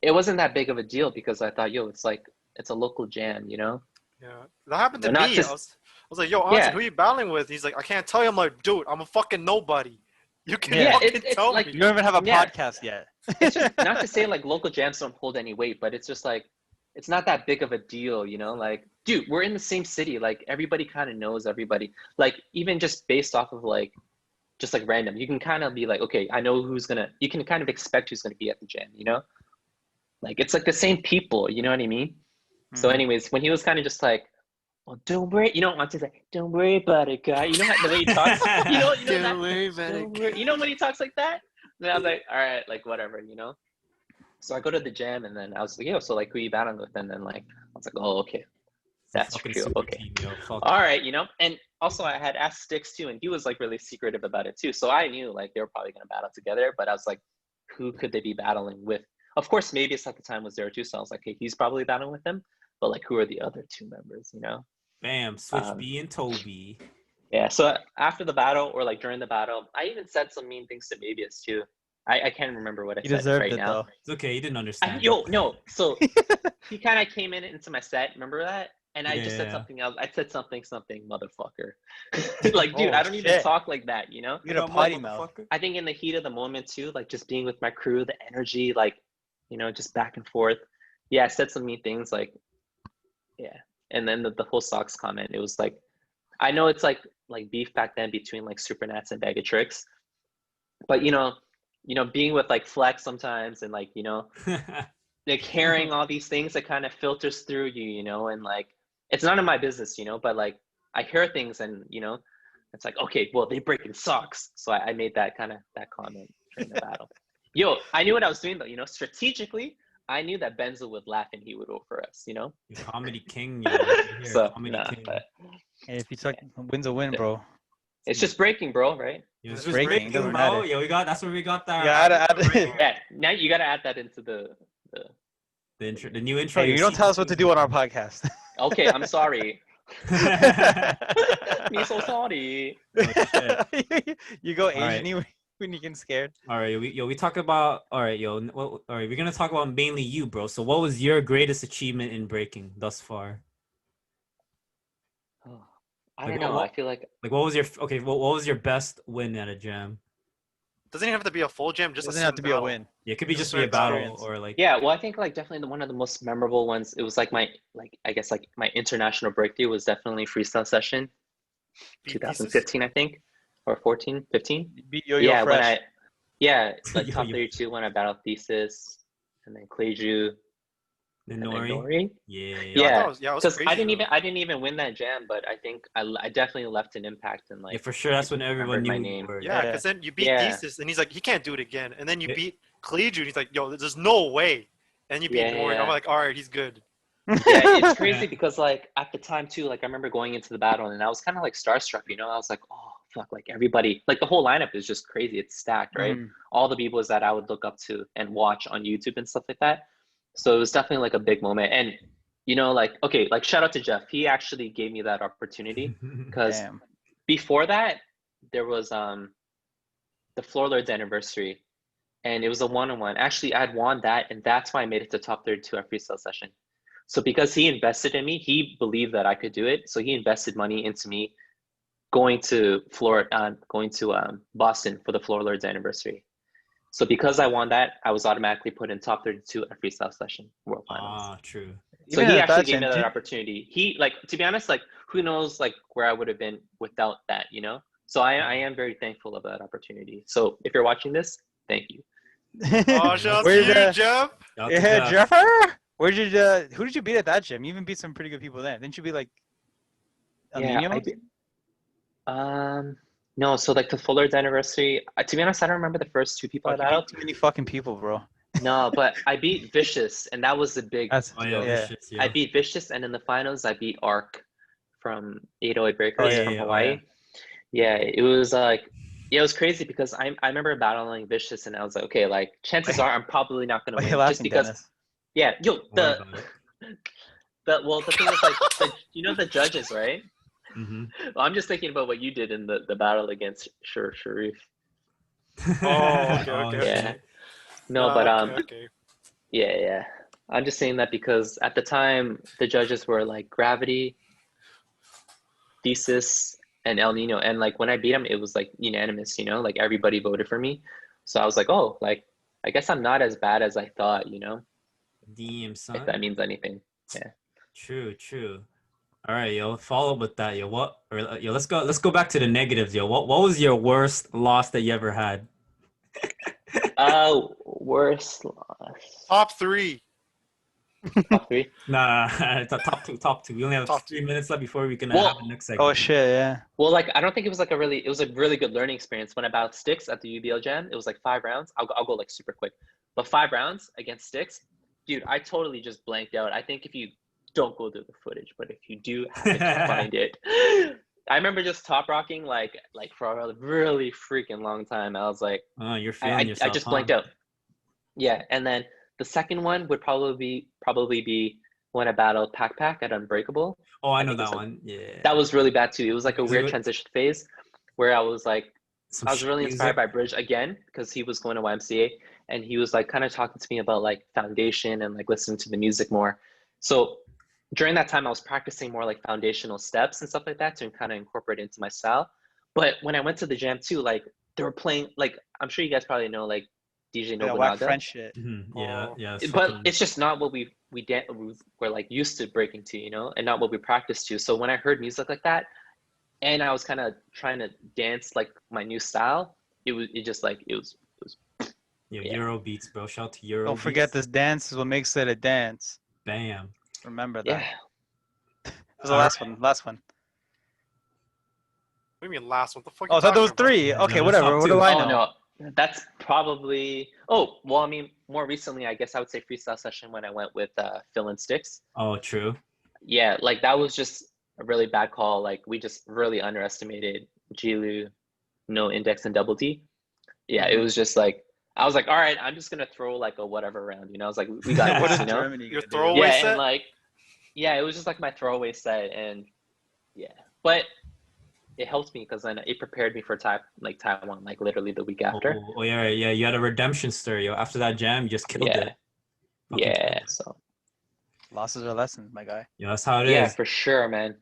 it wasn't that big of a deal because I thought, yo, it's a local jam, you know? Yeah, that happened to But me. not I just- was like, yo, Anton, Yeah. who you battling with? He's like, I can't tell you. I'm like, dude, I'm a fucking nobody. You can Yeah, fucking it's tell like- me. You don't even have a Yeah. podcast yet. It's just not to say like local jams don't hold any weight, but it's just like it's not that big of a deal, you know? Like, dude, we're in the same city. Like everybody kind of knows everybody. Like even just based off of like just like random, you can kind of be like, okay, I know you can kind of expect who's gonna be at the jam, you know? Like it's like the same people, you know what I mean? So Mhm. anyways, when he was kind of just like, well, don't worry, you know, want to say, don't worry about it, guy. You know how, the way he talks? You know that? Don't worry. You know when he talks like that? And I was like, all right, like whatever, you know? So I go to the jam and then I was like, yo, so like who you battling with? And then like I was like, oh, okay. That's Fucking true. super Okay. team, yo. Fuck. All right, you know? And also I had asked Sticks too, and he was like really secretive about it too. So I knew like they were probably gonna battle together, but I was like, who could they be battling with? Of course, maybe at the time was there too. So I was like, hey, he's probably battling with them. But like who are the other two members, you know? Bam, Switch B and Toby. Yeah, so after the battle or like during the battle, I even said some mean things to Mabius too. I can't remember what I You said deserved right it now. though. It's okay, you didn't understand. No. So he kind of came into my set. Remember that? And I just said Yeah. something else. I said something, motherfucker. Like, dude, Oh, I don't even shit. talk like that, you know? You had a potty mouth. I think in the heat of the moment too, like just being with my crew, the energy, like, you know, just back and forth. Yeah, I said some mean things, like, yeah. And then the whole socks comment, it was like, I know it's like beef back then between like Supernats and Bag of Tricks, but you know, being with like Flex sometimes and like, you know, like hearing all these things that kind of filters through you, you know, and like it's none of my business, you know, but like I hear things and you know, it's like, okay, well they breaking socks. So I made that comment during the battle. Yo, I knew what I was doing though, you know, strategically, I knew that Benzo would laugh and he would go for us, you know? You comedy king, yo. Here, So comedy nah, king. but Hey, if you took win's a win, bro. it's just breaking, bro, right? Yo, It's just breaking, breaking, doesn't bro. matter. Yo, that's where we got that. Yeah, Yeah, now you gotta add that into the the new intro. Hey, you your don't tell us what to do on our podcast. okay, I'm sorry. season. Me so sorry. Oh, shit. You go All right. Asian when you get scared. All right, we talk about. All right, yo. All right, we're gonna talk about mainly you, bro. So, what was your greatest achievement in breaking thus far? Oh, I Like, don't know. what- I feel like Like, what was your what was your best win at a jam? Doesn't even have to be a full jam. It Just doesn't have to be a win. Yeah, it could be Just just be a for battle experience. or like. yeah. Well, I think like definitely one of the most memorable ones. It was like I guess like my international breakthrough was definitely freestyle session, Beat 2015 I think, or 14, 15. You beat Yo-Yo Yeah, when Fresh. like top Yo-Yo. 32 when I battled Thesis, and then Kleju, The and then Nori. Nori. Yeah. Yeah, it was because crazy. I didn't even win that jam, but I think I definitely left an impact and like Yeah, for sure. That's when everyone remembered knew my who name. you were. Yeah, Yeah. because then you beat Yeah. Denis, and he's like, he can't do it again. And then you Yeah. beat Kleju, and he's like, yo, there's no way. And you beat Yeah, Nori, and I'm yeah. like, all right, he's good. Yeah, it's crazy Yeah. because like at the time too, like I remember going into the battle and I was kind of like starstruck, you know. I was like, oh fuck, like everybody, like the whole lineup is just crazy. It's stacked, right? Mhm. All the b-boys that I would look up to and watch on YouTube and stuff like that. So it was definitely like a big moment. And you know, like okay, like shout out to Jeff. He actually gave me that opportunity because Damn. before that there was the Floor Lords anniversary, and it was a one-on-one. Actually, I had won that, and that's why I made it to top 32 at freestyle session. So because he invested in me, he believed that I could do it. So he invested money into me going to Boston for the Floor Lords anniversary. So because I won that, I was automatically put in top 32 at freestyle session world finals. Ah, true. So Even he at actually that gave me time, that opportunity. He like, to be honest, like who knows like where I would have been without that, you know? So I am very thankful of that opportunity. So if you're watching this, thank you. Oh, shout out to Where's you, the- Jeff. Shout out to Yeah, Jeff. Jeffer. Who did you beat at that gym? You even beat some pretty good people there. Didn't you beat like Yeah, Amino? no, so like the Full Lords anniversary, to be honest, I don't remember the first two people I Fuck, you battled. beat too many fucking people, bro. No, but I beat Vicious, and that was the big That's Oh yeah, deal. yeah. Vicious, yeah. I beat Vicious, and in the finals, I beat Arc from 808 Breakers Oh, yeah, from yeah, oh, Hawaii. Yeah, it was like, yeah, it was crazy because I remember battling Vicious, and I was like, okay, like chances are I'm probably not gonna Why are win you just laughing, because. Dennis? Yeah, yo, Don't worry about it. well, the thing is like, you know the judges, right? Mhm. Well, I'm just thinking about what you did in the battle against Sharif. Oh, okay. Yeah. No, but okay. yeah. I'm just saying that because at the time the judges were like Gravity, Thesis, and El Nino. And like when I beat him, it was like unanimous, you know, like everybody voted for me. So I was like, oh, like I guess I'm not as bad as I thought, you know. Damn, son. If that means anything. Yeah. True. All right, yo. Follow up with that, yo. Yo, let's go back to the negatives, yo. What was your worst loss that you ever had? Worst loss. Top 3. Top 3. Nah, top two. We only have Top 3 minutes left before we can Well- have the next segment. Oh shit, yeah. Well, like I don't think it was like it was a really good learning experience. When I battled Sticks at the UBL Jam, it was like 5 rounds. I'll go like super quick, but 5 rounds against Sticks, dude, I totally just blanked out. I think if you don't go through the footage, but if you do happen to find it, I remember just top rocking like for a really freaking long time. I was like, Oh, you're feeling yourself. I just blanked out. Yeah, and then the second one would probably be when I battled Pack at Unbreakable. Oh, I know think that it's one. Yeah. That was really bad too. It was like a Is weird it- transition phase where I was like, Some I was really shit inspired music. by Bridge again because he was going to YMCA and he was like kind of talking to me about like foundation and like listening to the music more. So during that time, I was practicing more like foundational steps and stuff like that to kind of incorporate into my style. But when I went to the jam too, like they were playing, like I'm sure you guys probably know like DJ Yeah, whack Nobunaga. French shit. Yeah, Oh. yeah. But it's just not what we were like used to breaking to, you know, and not what we practiced to. So when I heard music like that, and I was kind of trying to dance like my new style, it was Yo, yeah. Euro beats, bro. Shout out to Euro. Don't forget beats. this dance is what makes it a dance. Bam. Remember that. yeah. This was the last one. Last one. What do you mean last one? What the fuck? Oh, I you thought there was talking about? 3. Yeah, Okay, no, whatever. there's What top do I Oh know? no, that's probably. Oh well, I mean, more recently, I guess I would say freestyle session when I went with Phil and Sticks. Oh, true. Yeah, like that was just a really bad call. Like we just really underestimated Jilu, No Index, and Double D. Yeah, it was just like I was like, all right, I'm just gonna throw like a whatever round, you know. I was like, we got What this, is you know. Germany Your gonna do? throwaway Yeah, set? and like, yeah, it was just like my throwaway set, and yeah, but it helped me because then it prepared me for Taiwan, like literally the week after. Oh, yeah. You had a redemption story, yo. After that jam, you just killed Yeah. it. Fucking Yeah, killed it. so Losses are lessons, my guy. Yeah, that's how it yeah, is. for sure, man.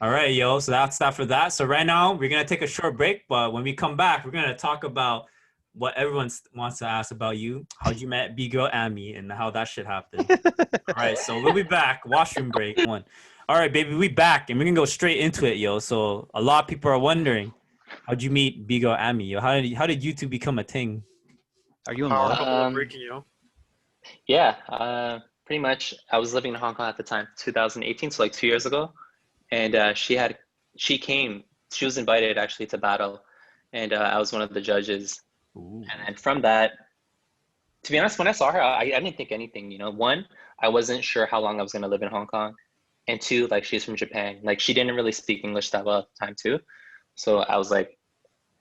All right, yo. So that's that for that. So right now we're gonna take a short break, but when we come back, we're gonna talk about what everyone wants to ask about you. How'd you met Bgirl Ami and how that shit happened? All right, so we'll be back. Washroom break 1. All right, baby, we back and we're gonna go straight into it, yo. So a lot of people are wondering, how'd you meet Bgirl Ami, yo? How did you two become a thing? Are you in Power love? couple of breaking, you know? Yeah, pretty much. I was living in Hong Kong at the time, 2018, so like 2 years ago, and she was invited actually to battle, and I was one of the judges. Ooh. And then from that, to be honest, when I saw her, I didn't think anything, you know. 1, I wasn't sure how long I was going to live in Hong Kong. And 2, like she's from Japan. Like she didn't really speak English that well at the time too. So I was like,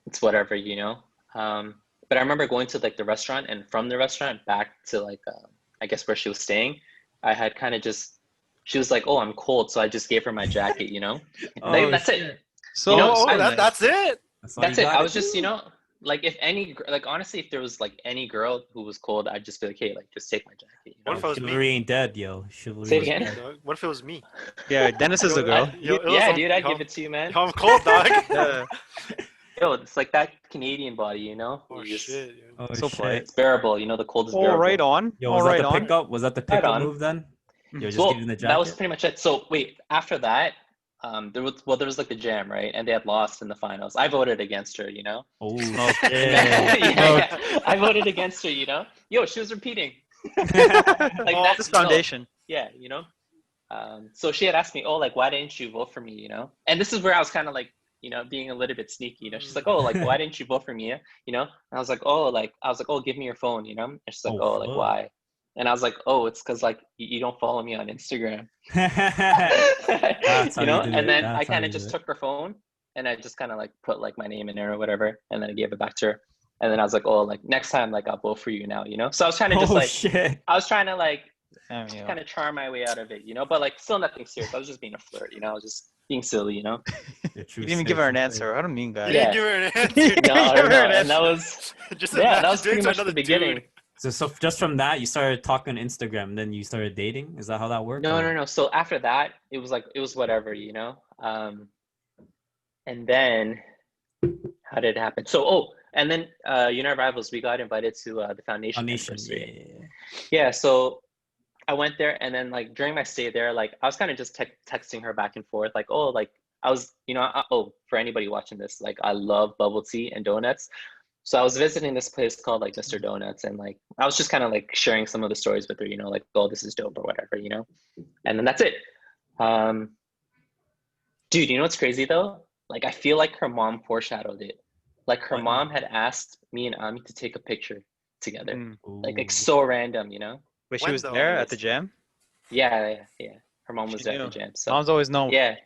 it's whatever, you know. But I remember going to like the restaurant and from the restaurant back to like, I guess where she was staying, I had kind of just, she was like, oh, I'm cold. So I just gave her my jacket, you know. Like, that's it. So You know, Oh, I- that's it. That's all That's you it. I gotta was just, do. you know, like if any, like honestly, if there was like any girl who was cold, I'd just be like, hey, like just take my jacket. You What know? if I was me? Chivalry ain't dead, yo. Chivalry Say it is again? dead. What if it was me? yeah, Dennis is the girl. Yo, Yeah, I'm- dude, I'd yo, give it to you, man. yo, I'm cold, dog. Yeah. Yo, it's like that Canadian body, you know? Oh You just- shit. Yo. Oh, So shit. polite. It's bearable, you know, the cold is All bearable. right on. Yo, All was right that the on. pickup? Was that the pickup on. move then? You're just Well, giving the jacket? that was pretty much it. So wait, after that, there was like the jam, right? And they had lost in the finals. I voted against her, you know? Oh, yeah, shit. yeah. I voted against her, you know? Yo, she was repeating. Like This that's foundation. Yeah, you know? So she had asked me, oh, like, why didn't you vote for me, you know? And this is where I was kind of like, you know, being a little bit sneaky, you know? She's like, oh, like, why didn't you vote for me, you know? And I was like, oh, give me your phone, you know? And she's like, Oh, oh, like, fuck. why? And I was like, oh, it's because, like, you don't follow me on Instagram. That's how You know? you do it. And then That's I how kind you of do just it. took her phone and I just kind of, like, put, like, my name in there or whatever. And then I gave it back to her. And then I was like, oh, like, next time, like, I'll vote for you now, you know? So I was trying to just, Oh, like, shit. I was trying to, like, Damn, yo. kind of charm my way out of it, you know, but like still nothing serious. I was just being a flirt, you know, I was just being silly, you know. You didn't even give her an answer. What a mean guy. You Yeah. didn't give her an answer. No, Give her an and that answer. was Just yeah, that was doing pretty to much the another beginning. dude. So just from that, you started talking on Instagram, and then you started dating? Is that how that worked? No, or- no, no. So after that, it was like it was whatever, you know. And then how did it happen? And then Unite Rivals, we got invited to the foundation anniversary. Yeah, so I went there, and then like during my stay there, like I was kind of just texting her back and forth, like, oh, like I was, for anybody watching this, like I love bubble tea and donuts. So I was visiting this place called like Mr. Donuts, and like I was just kind of like sharing some of the stories with her, like, oh, this is dope or whatever, and then that's it. Dude, you know what's crazy though? Like I feel like her mom foreshadowed it. Like her mom had asked me and Ami to take a picture together. Like so random, Wait, she was there at the gym? Yeah. Her mom was there at the gym. So mom's always known. Yeah.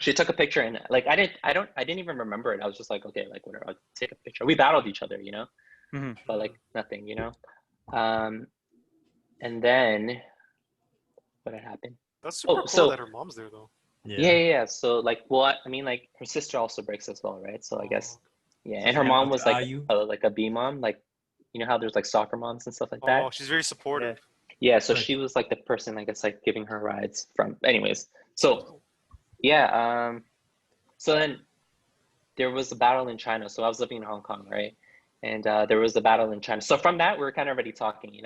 She took a picture, and like I didn't even remember it. I was just like, okay, like whatever, I'll take a picture. We battled each other, but like nothing, and then what had happened? That's super cool that her mom's there though. Yeah. So like, well, I mean, like her sister also breaks as well, right? So I guess, yeah. And her mom was like a B mom, like how there's like soccer moms and stuff like that. Oh, she's very supportive. Yeah. So she was like the person, I guess, like giving her rides from. Anyways, so. Yeah, so then there was a battle in China. So I was living in Hong Kong, right? And there was a battle in China. So from that, we were kind of already talking,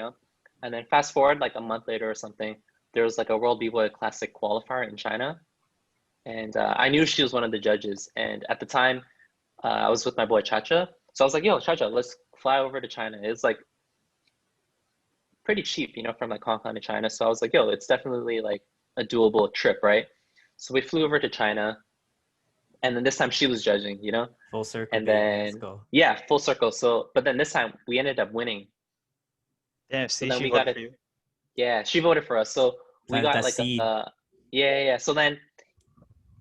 And then fast forward like a month later or something, there was like a World B-Boy Classic qualifier in China. And I knew she was one of the judges. And at the time, I was with my boy Chacha. So I was like, yo, Chacha, let's fly over to China. It's like pretty cheap, from like Hong Kong to China. So I was like, yo, it's definitely like a doable trip, right? So we flew over to China, and then this time she was judging, Full circle. And then, yeah, full circle. So, but then this time we ended up winning. Damn, see, so she voted for you. Yeah, she voted for us. So we got like yeah. So then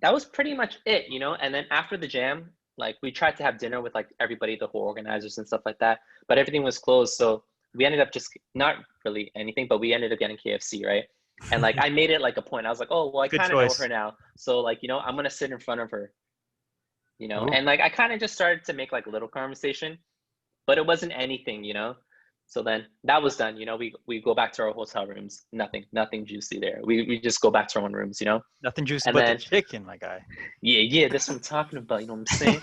that was pretty much it, And then after the jam, like we tried to have dinner with like everybody, the whole organizers and stuff like that, but everything was closed. So we ended up just not really anything, but we ended up getting KFC, right? And like I made it like a point. I was like, oh well, I kind of know her now, so like I'm gonna sit in front of her, and like I kind of just started to make like a little conversation, but it wasn't anything, So then that was done. We go back to our hotel rooms. Nothing juicy there. We just go back to our own rooms. Nothing juicy but the chicken, my guy. Yeah. That's what I'm talking about. You know what I'm saying?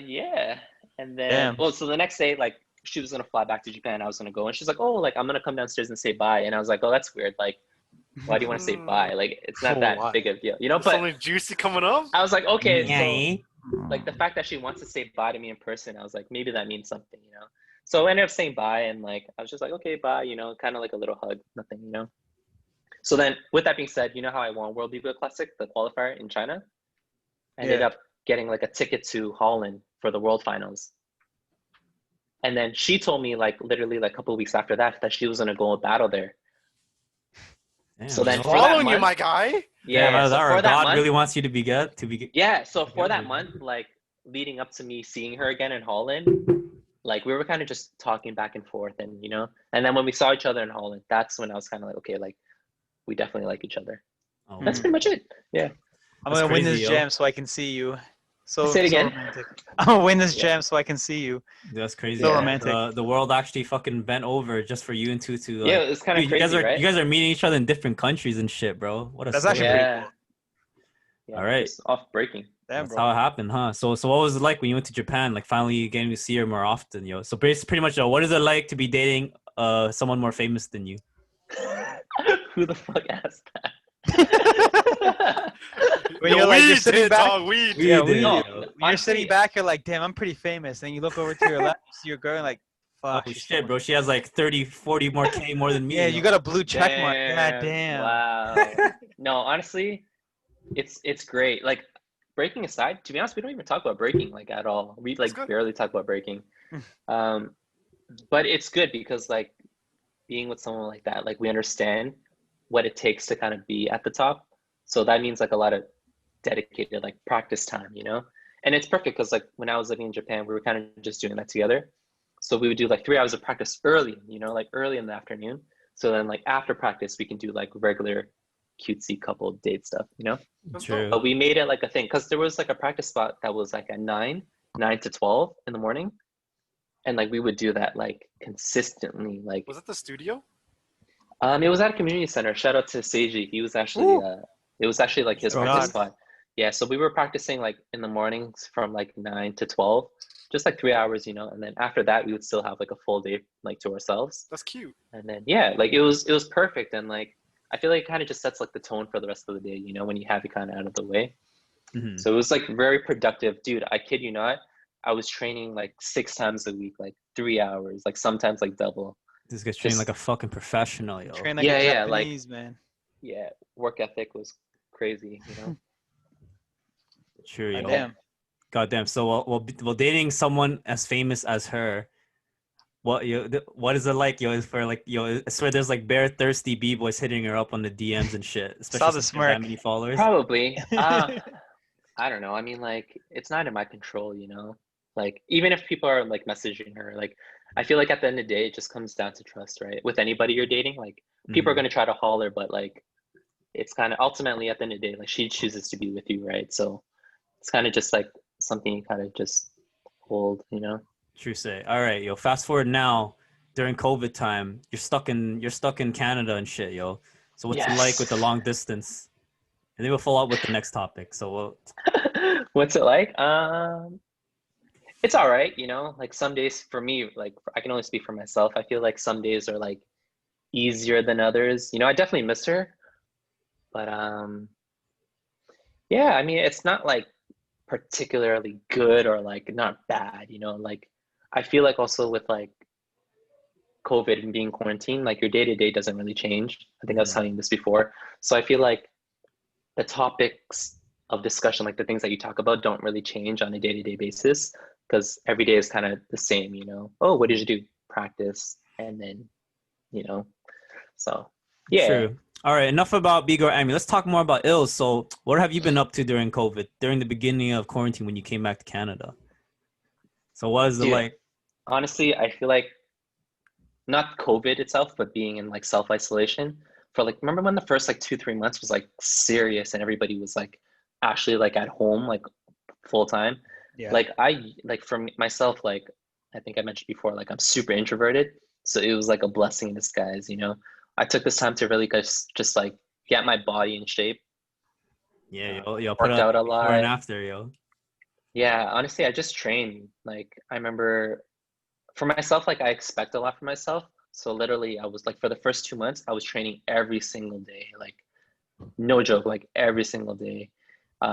Yeah. And then, so the next day, like she was gonna fly back to Japan. I was gonna go, and she's like, "Oh, like I'm gonna come downstairs and say bye." And I was like, "Oh, that's weird. Like, why do you want to say bye? Like, it's not that big of a deal, But something juicy coming up. I was like, okay, so like the fact that she wants to say bye to me in person, I was like, maybe that means something, So I ended up saying bye, and like I was just like, okay, bye, kind of like a little hug, nothing, So then, with that being said, you know how I won World B-Boy Classic, the qualifier in China? I ended up getting like a ticket to Holland for the World Finals. And then she told me like literally like a couple of weeks after that she was gonna go battle there. Damn, so then following you, my guy. Yeah, so for that God month, really wants you to be good. Yeah, so for that month, like leading up to me seeing her again in Holland, like we were kind of just talking back and forth, and and then when we saw each other in Holland, that's when I was kind of like, okay, like we definitely like each other. Oh, that's pretty much it. Yeah. I'm gonna win this jam so I can see you. So say it again. I'm gonna win this jam so I can see you. That's crazy. So romantic. The world actually fucking bent over just for you and Tutu. Yeah, it's kind of crazy, right? You guys are meeting each other in different countries and shit, bro. What a That's actually pretty cool. Yeah, all right. It's off breaking. Damn, That's how it happened, huh? So what was it like when you went to Japan? Like finally getting to see her more often, yo. So pretty much, what is it like to be dating someone more famous than you? Who the fuck asked that? When you're like, you're sitting back, you're sitting back, you're like, damn, I'm pretty famous. Then you look over to your left, you see your girl, and like, fuck. Oh, shit, bro. She has like 30, 40 more K more than me. Yeah, you got a blue check mark. God damn. Wow. No, honestly, it's great. Like, breaking aside, to be honest, we don't even talk about breaking like at all. We like barely talk about breaking. But it's good because like being with someone like that, like we understand what it takes to kind of be at the top. So that means like a lot of dedicated like practice time, and it's perfect because like when I was living in Japan, we were kind of just doing that together. So we would do like 3 hours of practice early, like early in the afternoon. So then like after practice, we can do like regular cutesy couple date stuff, True. But we made it like a thing because there was like a practice spot that was like at 9 to 12 in the morning. and like we would do that like consistently. Like Was it the studio? it was at a community center. Shout out to Seiji. He was actually it was actually like his Oh, practice God. spot. Yeah, so we were practicing like in the mornings from like 9 to 12, just like 3 hours, you know, and then after that we would still have like a full day like to ourselves. That's cute. And then yeah, like it was perfect, and like I feel like it kind of just sets like the tone for the rest of the day, you know, when you have it kind of out of the way. So it was like very productive, dude. I kid you not. I was training like 6 times a week, like 3 hours, like sometimes like double. This guy's trained Just- like a fucking professional, yo. Train like Yeah, a yeah, like- Japanese man. Yeah, work ethic was crazy, you know. Sure, yo. Damn. Goddamn. So while dating someone as famous as her, what is it like, yo? For like, yo, I swear there's like bare thirsty B-boys hitting her up on the DMs and shit. Especially the since she has that smirk. many followers. Probably. I don't know. I mean, like, it's not in my control, you know? Like, even if people are like messaging her, like, I feel like at the end of the day, it just comes down to trust, right? With anybody you're dating, like, people are going to try to holler, but like, it's kind of ultimately at the end of the day, like, she chooses to be with you, right? So it's kind of just like something you kind of just hold, you know? True say. All right, yo. Fast forward now during COVID time, you're stuck in Canada and shit, yo. So what's it like with the long distance? And then we'll follow up with the next topic. So What's it like? It's all right, you know, like some days for me, like I can only speak for myself. I feel like some days are like easier than others. You know, I definitely miss her, but yeah, I mean, it's not like particularly good or like not bad, you know, like I feel like also with like COVID and being quarantined, like your day to day doesn't really change. I think I was telling you this before. So I feel like the topics of discussion, like the things that you talk about, don't really change on a day to day basis because every day is kind of the same, you know. Oh, what did you do? Practice, and then, you know. So yeah. True. All right, enough about Bgirl Ami. Let's talk more about Illz. So, what have you been up to during COVID, during the beginning of quarantine when you came back to Canada? So, what is it Dude, like? Honestly, I feel like not COVID itself, but being in like self-isolation for like, remember when the first like 2-3 months was like serious and everybody was like actually like at home, like full time. Yeah. Like like for myself, like I think I mentioned before, like I'm super introverted. So it was like a blessing in disguise, you know? I took this time to really just like get my body in shape. Yeah, yo, put Worked out a before and lot. after, yo. Yeah, honestly, I just trained. Like I remember for myself, like I expect a lot from myself. So literally I was like for the first 2 months, I was training every single day, like no joke, like every single day.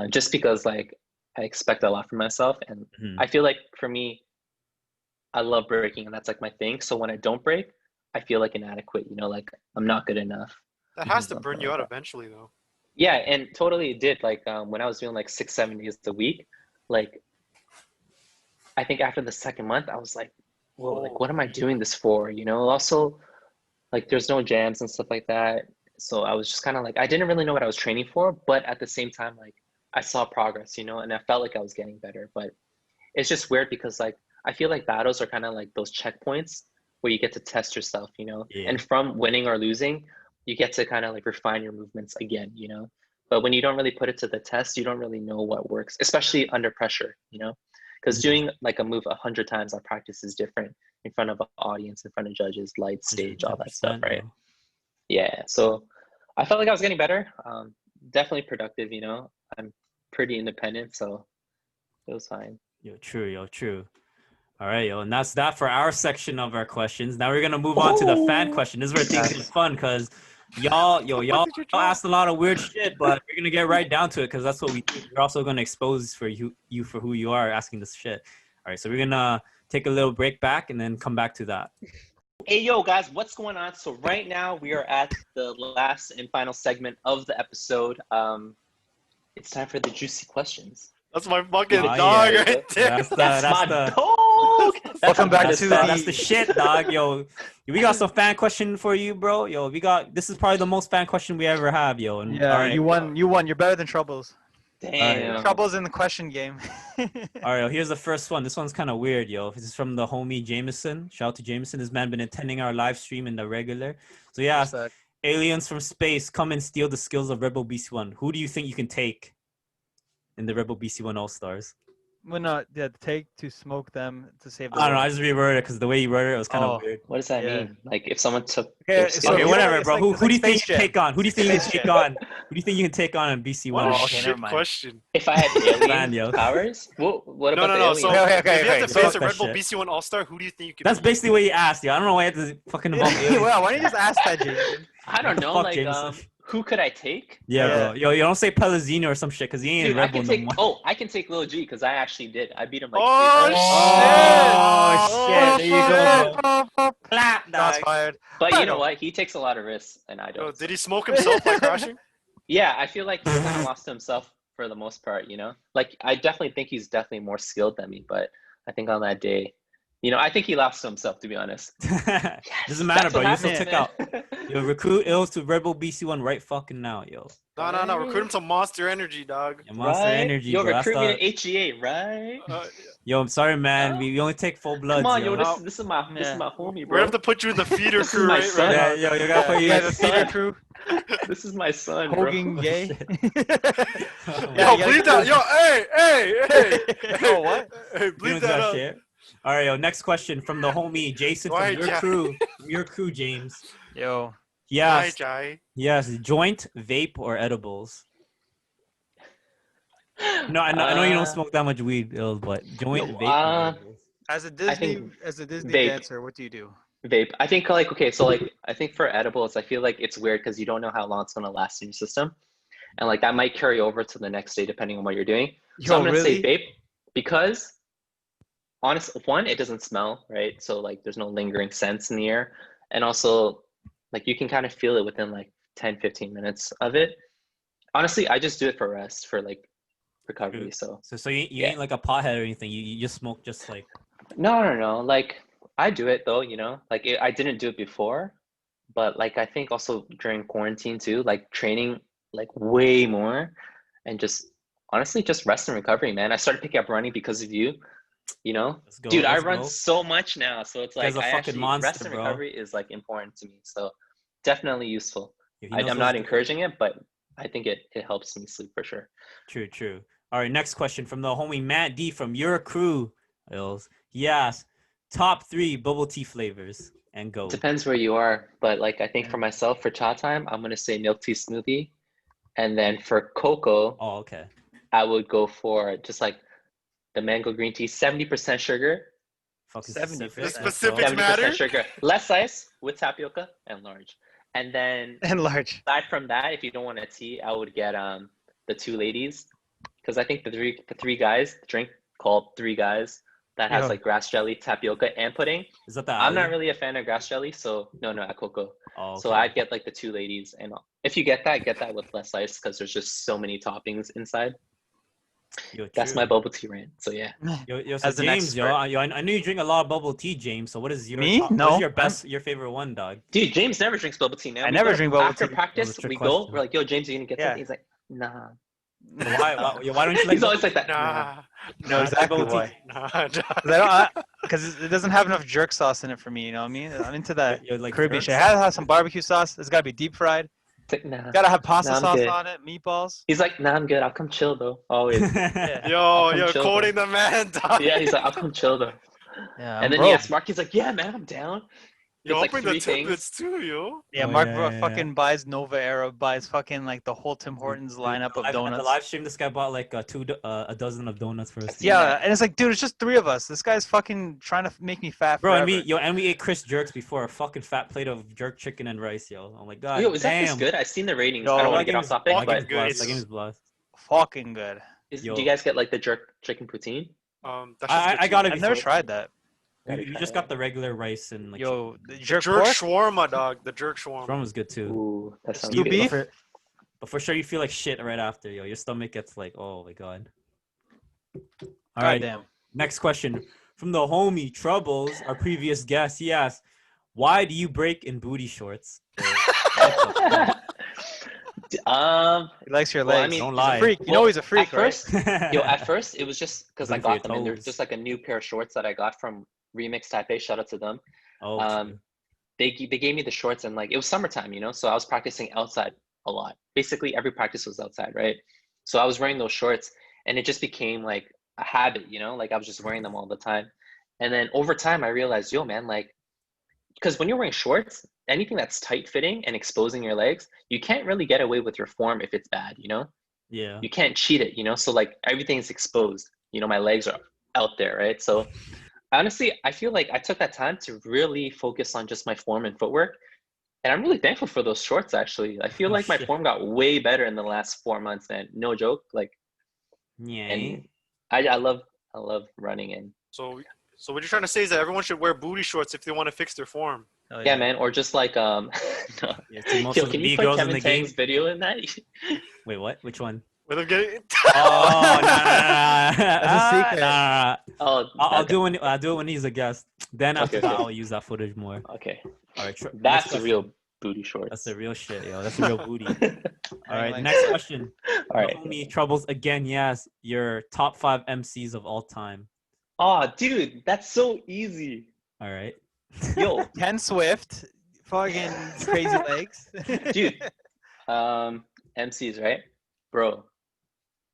Just because like I expect a lot from myself. And I feel like for me, I love breaking and that's like my thing. So when I don't break, I feel like inadequate, you know, like I'm not good enough. That has to Something burn you like out that. eventually, though. Yeah, and totally it did. Like when I was doing like 6-7 days a week, like I think after the second month, I was like, whoa, like what am I doing this for? You know, also like there's no jams and stuff like that. So I was just kind of like, I didn't really know what I was training for, but at the same time, like I saw progress, you know, and I felt like I was getting better. But it's just weird because like I feel like battles are kind of like those checkpoints where you get to test yourself, you know, Yeah. and from winning or losing, you get to kind of like refine your movements again, you know. But when you don't really put it to the test, you don't really know what works, especially under pressure, you know, because doing like a move 100 times on practice is different in front of an audience, in front of judges, light, stage, all that stuff, 100%, right? yo. Yeah, so I felt like I was getting better. Definitely productive, you know. I'm pretty independent, so it was fine. Yo, true. All right, yo, and that's that for our section of our questions. Now we're gonna move on to the fan question. This is where things get fun because y'all asked a lot of weird shit, but we're gonna get right down to it because that's what we do. We're also gonna expose for you for who you are asking this shit. All right, so we're gonna take a little break back and then come back to that. Hey, yo, guys, what's going on? So right now we are at the last and final segment of the episode. It's time for the juicy questions. That's my fucking Oh, dog yeah. right there. That's my the dog. Welcome back That's to that's the shit, dog. Yo, we got some fan question for you, bro. Yo, this is probably the most fan question we ever have, yo. And Yeah, all right, you won. You're better than Troubles. Damn. Troubles in the question game. all right, yo, here's the first one. This one's kind of weird, yo. This is from the homie Jameson. Shout out to Jameson. This man been attending our live stream in the regular. So yeah, aliens from space come and steal the skills of Redbull BC One. Who do you think you can take in the Redbull BC One All Stars? take to smoke them to save the I don't know. I world. just reworded it because the way you worded it was kind of Oh. weird. What does that Yeah. mean? Like if someone took Okay, their so skill- Okay, you know, whatever, it's bro. like- who it's do like you think you Space can Jam. take on? Who do you think you can Space take Jam. on? Who do you think you can take on in BC What One? a Oh, okay, never shit mind. question. if I had alien Man, yo. powers, what No, about no, the no. alien? So Okay, if you have to okay. face a Fuck Red that Bull shit. BC One All Star, who do you think you could? That's beat? basically what you asked, yo. I don't know why you had to fucking involve aliens. Well, why don't you just ask that, James? I don't What the know, fuck, like Jameson? who could I take? Yeah, Yeah. bro. Yo, you don't say Pellegrino or some shit because he ain't Dude, in I Red Bull can no take. more. Oh, I can take Lil G because I actually did. I beat him like. Oh, 3 times. Oh, shit. There you go. Clap, Shots dog. fired. But you know what? He takes a lot of risks, and I Yo, don't. did he smoke himself by crashing? Yeah, I feel like he kind of lost to himself for the most part. You know, like I definitely think he's definitely more skilled than me, but I think on that day, you know, I think he lost to himself. To be honest. Doesn't matter, That's bro. what You still happens, took out. man. Yo, recruit Ills to Red Bull BC One right fucking now, yo. No. Recruit him to Monster Energy, dog. Your Monster Right? Energy, Yo, bro. That's recruit me the... to HGA, right? Yo, I'm sorry, man. Huh? We only take full bloods, Come on, yo. yo, No. this is my homie, We're bro. gonna have to put you in the feeder This is crew my right son. Yeah, right yo, you gotta put You you guys in a theater son. crew? This is my son, bro. Hogan gay? shit. now. Yeah, Yo, you bleep guys- that. Yo, hey. Oh, what? Hey, You bleep don't that got up. shit. All right, yo. Next question from the homie Jason Why, from your Jai? crew. From your crew, James. Yo. Yes, Jai. yes. Joint, vape, or edibles? No, I know you don't smoke that much weed, Ills, but joint, no, vape, or edibles? As a think Disney vape. dancer, what do you do? Vape. I think like okay, so like I think for edibles, I feel like it's weird because you don't know how long it's gonna last in your system, and like that might carry over to the next day depending on what you're doing. So Yo, I'm gonna say really? vape because honestly, one, it doesn't smell, right? So like there's no lingering scents in the air, and also like you can kind of feel it within like 10-15 minutes of it. Honestly, I just do it for rest, for like recovery. So So you Yeah. ain't like a pothead or anything. You just smoke just like. no. Like I do it though, you know. Like I didn't do it before, but like I think also during quarantine too, like training like way more, and just honestly just rest and recovery, man. I started picking up running because of you. You know, Let's go. dude, I let's run go. so much now, so it's Guy's like a I fucking actually monster, rest and bro. recovery is like important to me. So definitely useful. He knows I'm what's not good. encouraging it, but I think it helps me sleep for sure. True. All right, next question from the homie Matt D from your crew, Ills. He asked, top 3 bubble tea flavors and go. Depends where you are, but like I think for myself for cha time, I'm gonna say milk tea smoothie, and then for cocoa, Oh, okay. I would go for just like the mango green tea, 70% sugar, Fucking 70%. specific. The Let's go. specifics 70% matter? sugar, less ice with tapioca and large. And then And large. aside from that, if you don't want a tea, I would get the 2 ladies, because I think the three guys drink called 3 guys that has Yeah. like grass jelly, tapioca, and pudding. Is that the I'm not alley? really a fan of grass jelly, so no, at cocoa. Oh, okay. So I'd get like the 2 ladies, and if you get that with less ice, because there's just so many toppings inside. Yo, That's true. my bubble tea rant. So yeah, Yo, so As an James, yo, expert. I know you drink a lot of bubble tea, James. So what is your Me? top, No, what's your favorite one, dog? dude, James never drinks bubble tea now. I We never go- drink bubble after tea. practice. That was a We trick go. question. We're like, yo, James, you gonna get Yeah. something? He's like, nah. Why why don't you like He's always like that. Nah. No, exactly bubble tea. why. Nah. Because it doesn't have enough jerk sauce in it for me, you know what I mean? I'm into that Yo, like Caribbean jerks? shit. It has to have some barbecue sauce. It's got to be deep fried. It's like, nah. Got to have pasta Nah, I'm sauce good. on it, meatballs. He's like, nah, I'm good. I'll come chill though. Always. Yeah. Yo, come yo, chill, quoting the man, dog. Yeah, he's like, I'll come chill though. Yeah, And then he asked Mark. He's like, yeah, man, I'm down. Yo, It's like open the 3 things. tidbits too, yo. Yeah, Oh, Mark yeah. fucking buys Nova Era, buys fucking like the whole Tim Hortons lineup of At the donuts. live stream, this guy bought like a dozen of donuts for us. Yeah, and it's like, dude, it's just 3 of us. This guy's fucking trying to make me fat Bro, forever. and we ate Chris jerks before, a fucking fat plate of jerk chicken and rice, yo. I'm like, God Yo, is that damn. this good? I've seen the ratings. Yo, I don't that want to get off topic, fucking but That game's good. blessed. That game's blessed. Fucking good. do Yo. you guys get like the jerk chicken poutine? That's just I got it I've never before. tried that. You just got the regular rice and like Yo, the The jerk jerk pork? shawarma, dog. The jerk shawarma. Rum was good too. Ooh, that sounds You good. beef? But for sure you feel like shit right after, yo. Your stomach gets like, oh my god. All God right. damn. Next question from the homie Troubles, our previous guest. He asked, "Why do you break in booty shorts?" He likes your Well, I legs. mean, Don't He's lie. a freak. You know he's a freak, at first, right? at first it was just because I Looking for got them, your and they're toes. just like a new pair of shorts that I got from Remix Taipei. Shout out to them. Oh, Um, they gave me the shorts, and like it was summertime, you know, so I was practicing outside a lot. Basically, every practice was outside, right? So I was wearing those shorts, and it just became like a habit, you know, like I was just wearing them all the time. And then over time, I realized, yo, man, like, because when you're wearing shorts, anything that's tight fitting and exposing your legs, you can't really get away with your form if it's bad, you know? Yeah. You can't cheat it, you know? So like everything's exposed, you know, my legs are out there, right? So honestly, I feel like I took that time to really focus on just my form and footwork. And I'm really thankful for those shorts, actually. I feel Oh, like my shit. form got way better in the last 4 months, man. No joke. Like, Yeah. and I love running in. So what you're trying to say is that everyone should wear booty shorts if they want to fix their form. Oh, Yeah, man. Or just like, no. Yeah, to most Yo, of the can you B put girls in Kevin the game. Tang's video in that? Wait, what? Which one? With them getting Oh, no. That's a secret. Nah. Oh, I'll do it when he's a guest. Then after Okay, that, okay. I'll use that footage more. Okay. All right. That's next the question. real booty shorts. That's the real shit, yo. That's the real booty. All right. like Next that. question. All right. Homie Troubles again. Yes. Your top 5 MCs of all time. Oh, dude, that's so easy. All right. Yo, Ken Swift, fucking crazy legs. dude. MCs, right? Bro,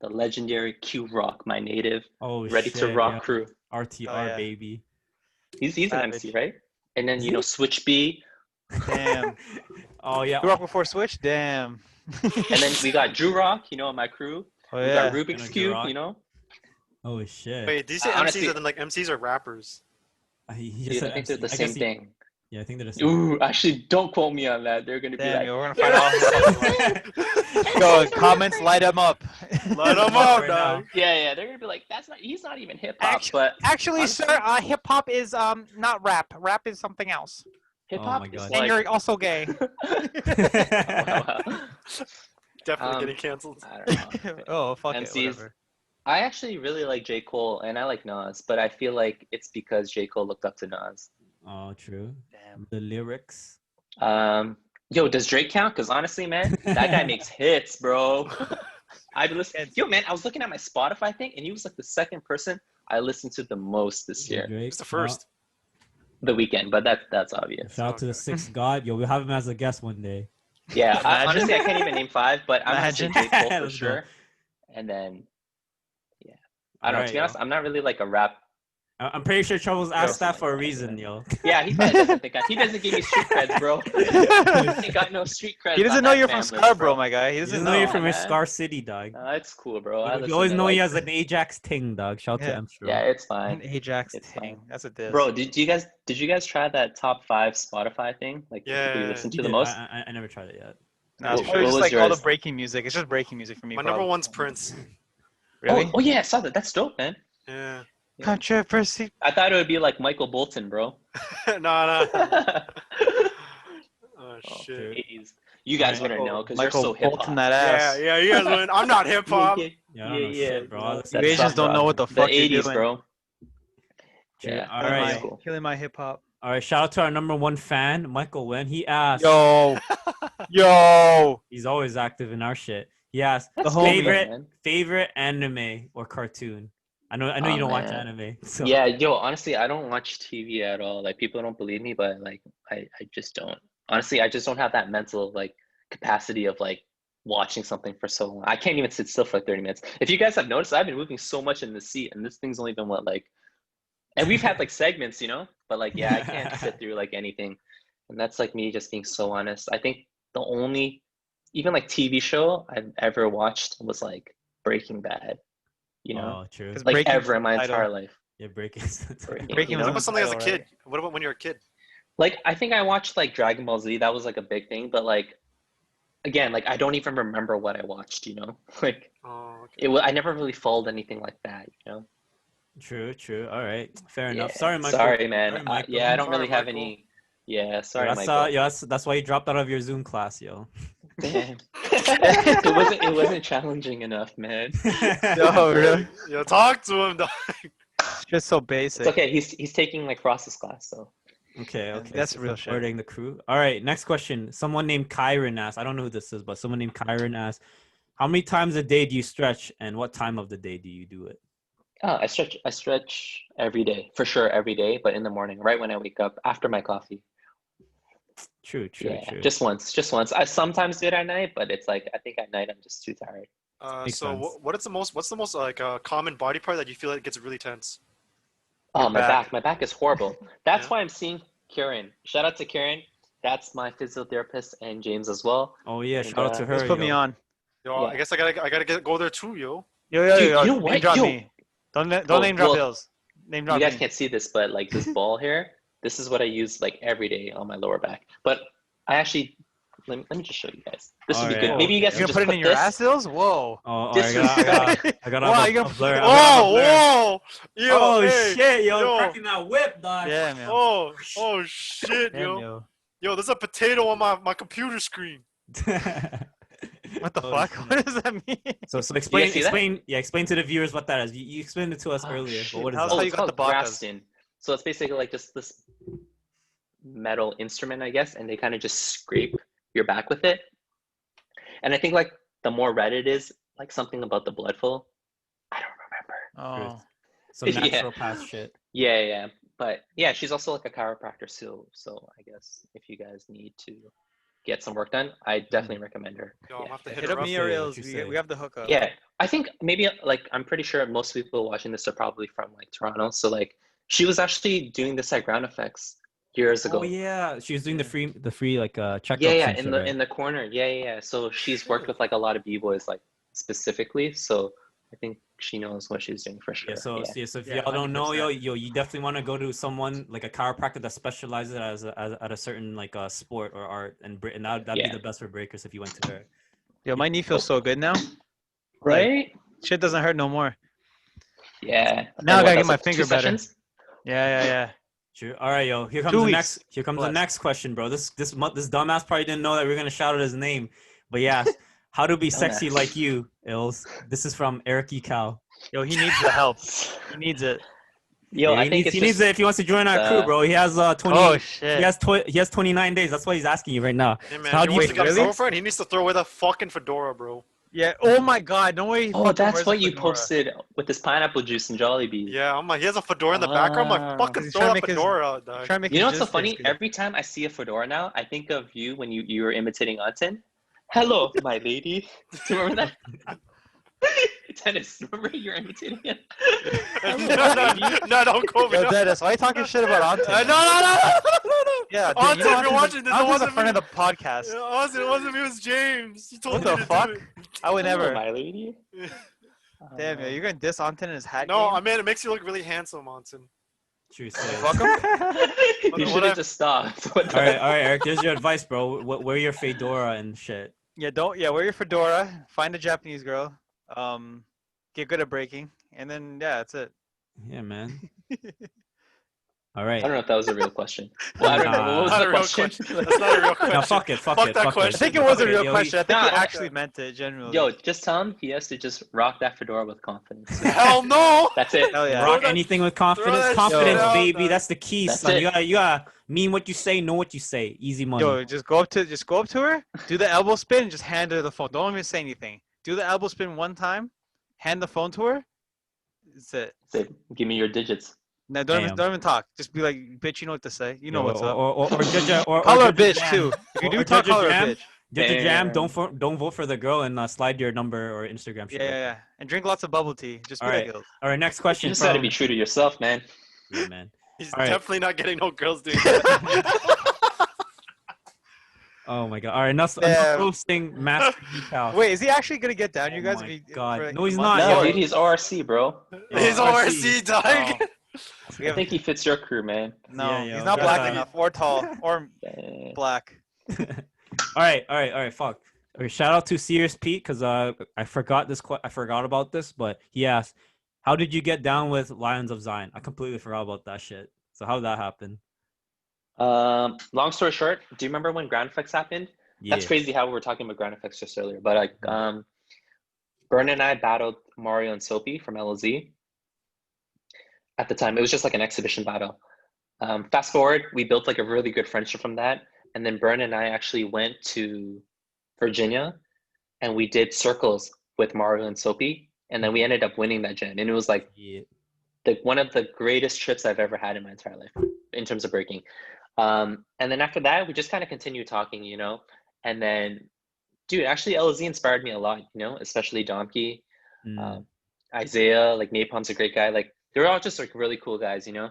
the legendary Q Rock, my native, Oh, ready shit, to rock yeah. crew. RTR, Oh, yeah. baby. He's an Savage. MC, right? And then, you know, Switch B. Damn. Oh, yeah. You rock before Switch? Damn. And then we got Drew Rock, you know, on my crew. Oh, We yeah. got Rubik's Drew Cube, Rock. you know. Oh, shit. Wait, do you say Honestly- MCs? And then like MCs are rappers. He just Dude, said I think they're the MC. I same guess he- thing. Yeah, I think they're the same. Ooh, actually, don't quote me on that. They're gonna be Damn, like, yo, we're gonna find all. Go, comments, light them up. Let them Right up, now. dog. yeah, they're gonna be like, he's not even hip hop, Actu- but Actually, honestly- sir, hip hop is not rap. Rap is something else. hip Oh hop my is God. And like. you're also gay. Wow. Definitely Um, getting canceled. I don't know. Oh, fuck MCs. it, whatever. I actually really like J. Cole and I like Nas, but I feel like it's because J. Cole looked up to Nas. Oh, true. Damn. The lyrics. Yo, does Drake count? Because honestly, man, that guy makes hits, bro. I've been listening. Yo, man, I was looking at my Spotify thing, and he was like the second person I listened to the most this year. Drake. It's the first. The Weeknd, but that's obvious. Shout out to the Okay. sixth god. Yo, we'll have him as a guest one day. Yeah, Imagine. honestly, I can't even name 5, but I'm gonna say Imagine. J. Cole for Let's go. sure. And then, yeah, I don't know. Alright, To be honest, I'm not really like a rap. I'm pretty sure Troubles asked Yo. that for a reason, yo. Yeah, he probably doesn't think he doesn't give me street creds, bro. He got no street creds. He doesn't on know that you're from fan list, Scarborough, my guy. He He doesn't doesn't know you're know. from man. Scar City, dog. It's cool, bro. I You listen always to, know he like- has an Ajax ting, dog. Shout out Yeah. to Amsterdam. Yeah, it's An fine. Ajax It's ting. fine. That's a diss. Bro, did you guys try that top 5 Spotify thing? Like, Yeah, who you yeah, listen He to the did. most? I never tried it yet. No, it's What- probably what just was like all the yours? breaking music. It's just breaking music for me. My number probably. one's Prince. Really? Oh yeah, I saw that. That's dope, man. Yeah. Controversy. I thought it would be like Michael Bolton, bro. Nah. Oh Oh, shit. 80s. You guys Alright. wouldn't know because you're Michael so hip Bolton hop. that Yeah, ass. yeah, you guys win. I'm not hip hop. Yeah, I don't know shit, bro. no, That's that's Asians rough, don't know dog. what the The fuck you're 80s, doing. bro. Yeah, all that's right. cool. Killing my hip hop. All right, shout out to our number 1 fan, Michael Wen. He asked, Yo. he's always active in our shit. He asked, That's The cool, favorite man. favorite anime or cartoon. I know Oh, you don't watch man. anime. So. Yeah, yo, honestly, I don't watch TV at all. Like, people don't believe me, but like, I just don't. Honestly, I just don't have that mental like capacity of like watching something for so long. I can't even sit still for like 30 minutes. If you guys have noticed, I've been moving so much in the seat, and this thing's only been what, like, and we've had like segments, you know, but like, yeah, I can't sit through like anything, and that's like me just being so honest. I think the only even like TV show I've ever watched was like Breaking Bad, you know, Oh, true. 'Cause like Breaking ever in my title. entire life. Yeah, breaking. Breaking you was know? What about something as a title, kid? right? What about when you're a kid? Like, I think I watched like Dragon Ball Z. That was like a big thing, but like, again, like I don't even remember what I watched, you know, like Oh, okay. it was, I never really followed anything like that, you know. True. All right, fair enough. Yeah, Sorry, Michael. Sorry, man. Sorry, Michael. Yeah, I don't Sorry, really have Michael. any. Yeah, sorry, That's Michael. yeah, that's why you dropped out of your Zoom class, yo. Damn. it wasn't challenging enough, man. Yo, really? Yo, talk to him, dog. It's just so basic. It's okay. He's taking like Ross's class, so. Okay. That's so real shit. supporting the crew. All right, next question. Someone named Kyron asked. I don't know who this is, but someone named Kyron asked, "How many times a day do you stretch, and what time of the day do you do it?" Oh, I stretch every day, for sure, every day, but in the morning, right when I wake up, after my coffee. True. Yeah, just once. I sometimes do it at night, but it's like I think at night I'm just too tired. Makes So sense. what's the most like common body part that you feel like gets really tense? Oh, my back. back. My back is horrible. That's Yeah. why I'm seeing Karen. Shout out to Karen. That's my physiotherapist, and James as well. Oh yeah, And, shout out to her. Just put me yo. on. Yo, Yeah. I guess I gotta go there too, yo. Yo, Dude, you know name what? drop Yo. me. Don't Oh, name drop well, Ilz. Name You drop guys me. can't see this, but like this ball here, this is what I use like every day on my lower back. But I actually, let me just show you guys. This would be Alright, good. Maybe you guys You're can gonna just put it in your this. ass, Ilz? Whoa. Oh, I Disrespect. gotta Wow, have you a gonna- blur. I gotta have a blur. Whoa! Yo, Oh hey, shit, yo, yo. cracking that whip, dog. Damn, yo. Oh shit, Damn, yo. yo. Yo, there's a potato on my computer screen. What the Oh, fuck? shit. What does that mean? So explain see that? explain to the viewers what that is. You explained it to us Oh, earlier, but shit. what is How's that? how you It's got the called bacas? Grafton. So it's basically like just this metal instrument, I guess, and they kind of just scrape your back with it. And I think like the more red it is, like something about the blood flow. I don't remember. Oh. Some Yeah. natural path shit. Yeah. But yeah, she's also like a chiropractor too. So I guess if you guys need to get some work done, I definitely recommend her. Yo, I'm Yeah. gonna have to Hit hit up her up. me or say, what Ilz. you We say. have the hookup. Yeah, I think maybe like I'm pretty sure most people watching this are probably from like Toronto. So like she was actually doing this at Ground Effects years ago. Oh yeah, she was doing the free like checkups Yeah, and shit, in right? the corner. Yeah. So she's worked with like a lot of b-boys like specifically. So I think she knows what she's doing for sure. Yeah, so if Yeah, y'all don't know, 100%. you definitely want to go to someone like a chiropractor that specializes at a certain like sport or art, and that'd be Yeah. the best for breakers if you went to her. Yo, my knee feels so good now. Right? Shit doesn't hurt no more. Yeah. Now I And gotta get that's my like 2 finger better. sessions? Yeah. Sure. All right, yo. Here comes 2 the weeks next. Here comes the plus. next question, bro. This dumbass probably didn't know that we were gonna shout out his name, but yeah. How to be sexy Dumbass. like you, Ilz. This is from Eric E. Cow. Yo, he needs the help. He needs it. Yo, Yeah, I he think needs it's just it if he wants to join our crew, the- bro. He has 20. Oh shit. He has 29 days. That's why he's asking you right now. Hey man, How he do wants you- to get really? a girlfriend. He needs to throw away that fucking fedora, bro. Yeah. Oh my god. No way. He Oh, fucking that's wears what a you fedora. posted with this pineapple juice and Jollibee. Yeah, I'm like, he has a fedora in the background. I'm Ah. like, fucking He's throw trying to that make his- fedora out, dog. Trying to make You know his what's so jizz funny? taste good. Every time I see a fedora now, I think of you when you were imitating Anton. Hello, my lady. Do you remember that? Dennis, remember you're imitating it? No, don't quote me. Yo, No. Dennis, why are you talking shit about Anton? No. Yeah, dude, Anton, you know if you're Anton's watching this, it Anton's a wasn't friend me. of the podcast. It wasn't me. It was James. He told What me the to fuck? do I would Hello, never. my lady. Damn, yo, you're gonna diss Anton in his hat No, game? I mean, it makes you look really handsome, Anton. True say. Fuck him. You What should I- have just stopped. What the- All right, Eric. Here's your advice, bro. Wear your fedora and shit. Yeah, wear your fedora, find a Japanese girl, get good at breaking, and then yeah, that's it. Yeah, man. All I right. don't know if that was a real question. Well, I don't know. What was Not the a real question? question. That's not a real question. No, fuck it. Fuck Fuck it. that Fuck question. I it. think it was a Fuck real yo, question. I think Nah, he fuck actually meant it genuinely. Yo, just tell him he has to just rock that fedora with confidence. Hell no. That's it. Hell yeah. Rock that- anything with throw confidence. that Confidence, shit out, baby. dog. That's the key, That's son. it. You gotta mean what you say, know what you say. Easy money. Yo, just go up to her, do the elbow spin, and just hand her the phone. Don't even say anything. Do the elbow spin one time, hand the phone to her. That's it. That's it. Give me your digits. No, Damn. don't even talk. Just be like, bitch, you know what to say. You know what's up. Or judge a, or Call her a judge bitch jam. too. If you Or do talk, judge a call her a jam. bitch. Judge a jam. Damn. Don't vote for the girl and slide your number or Instagram. Shit Yeah. And drink lots of bubble tea. Just be All like right. Ilz. All right. Next You question. just gotta from- be true to yourself, man. Yeah, man. He's All right. definitely not getting no girls doing that. Oh my god. All right. Enough Damn. roasting Master Cow. Wait, is he actually gonna get down? You Oh guys? my If he- God. for, like, No, a he's month? not. No, yo. dude, he's ORC, bro. He's Oh, I ORC, dog. Oh. We I have- think he fits your crew, man. No, Yeah, yo, he's not we black gotta- enough, or tall, or Damn. black. All right. Fuck. Okay, shout out to Serious Pete because I forgot I forgot about this, but he asked, "How did you get down with Lionz of Zion?" I completely forgot about that shit. So how did that happen? Long story short, do you remember when Ground Effects happened? Yeah. That's crazy how we were talking about Ground Effects just earlier. But like, Bern and I battled Mario and Soapy from LZ. At the time, it was just like an exhibition battle. Fast forward, we built like a really good friendship from that. And then Bern and I actually went to Virginia and we did circles with Mario and Soapy. And then we ended up winning that gen. And it was like Yeah. one of the greatest trips I've ever had in my entire life in terms of breaking. And then after that, we just kind of continued talking, you know, and then Dude, actually, LZ inspired me a lot, you know, especially Domkey, Mm. Isaiah, like Napalm's a great guy. Like they're all just like really cool guys, you know.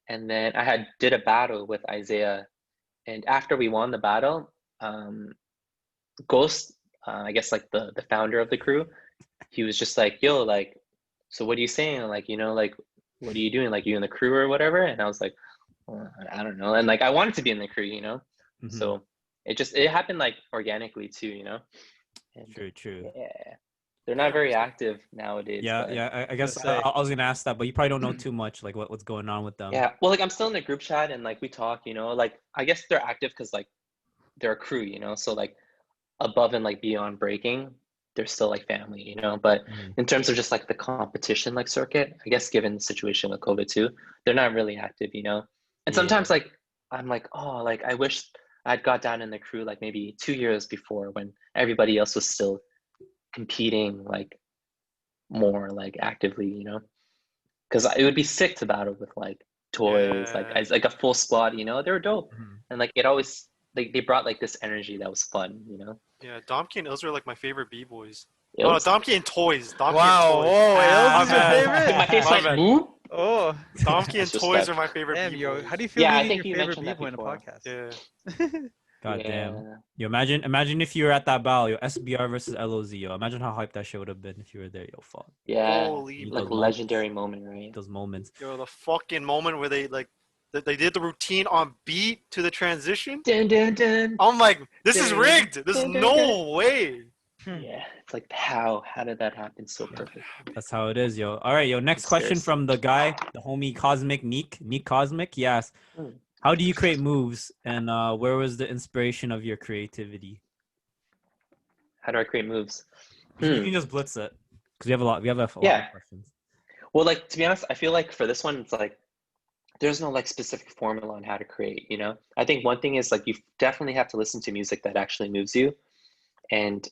And then I did a battle with Isaiah, and after we won the battle, Ghost, I guess like the founder of the crew, he was just like, "Yo, like, so what are you saying? Like, you know, like, what are you doing? Like, you in the crew or whatever?" And I was like, well, I don't know. And like, I wanted to be in the crew, you know. Mhm. So it happened like organically too, you know. And True. yeah, they're not very active nowadays. Yeah, but yeah. I guess say. I was gonna ask that, but you probably don't know too much, like what's going on with them. yeah. Well, like I'm still in the group chat and like we talk, you know. Like I guess they're active because like they're a crew, you know. So like above and like beyond breaking, they're still like family, you know. But Mhm. in terms of just like the competition like circuit, I guess given the situation with COVID too, they're not really active, you know. And sometimes Yeah. like I'm like, oh, like I wish I'd got down in the crew like maybe 2 years before when everybody else was still competing like more like actively, you know. Because it would be sick to battle with like toys, like Yeah. as like a full squad, you know. They were dope, Mhm. and like it always they brought like this energy that was fun, you know. Yeah, Domkey and Ilz are like my favorite B-boys. It Oh, was- Domkey and Toys. Domkey Wow. and Toys. Oh, Ah, Ilz is your man. favorite? my face My went bad. whoop. Oh, Domkey and Toys Disrespect. are my favorite damn, B-boys. yo. How do you feel Yeah, I meeting think your you favorite mentioned that people in a before. podcast? Yeah. God damn. Yeah. Yo, imagine if you were at that battle, yo, SBR versus LOZ, yo. Imagine how hyped that shit would have been if you were there, yo. Fuck. Yeah, Holy Those like moments. legendary moment, right? Those moments. Yo, the fucking moment where they like they did the routine on beat to the transition. Dun, dun, dun. I'm like, this is Dun, rigged. There's dun, dun, no dun. way. Yeah, it's like how did that happen so perfect? That's how it is, yo. All right, yo. Next I'm question serious. from the guy, the homie Cosmic Meek Cosmic. He asked, Hmm. how do you create moves, and where was the inspiration of your creativity? How do I create moves? You can just blitz it because we have a lot. We have a lot Yeah. of questions. Well, like to be honest, I feel like for this one, it's like there's no like specific formula on how to create, you know. I think one thing is like you definitely have to listen to music that actually moves you, and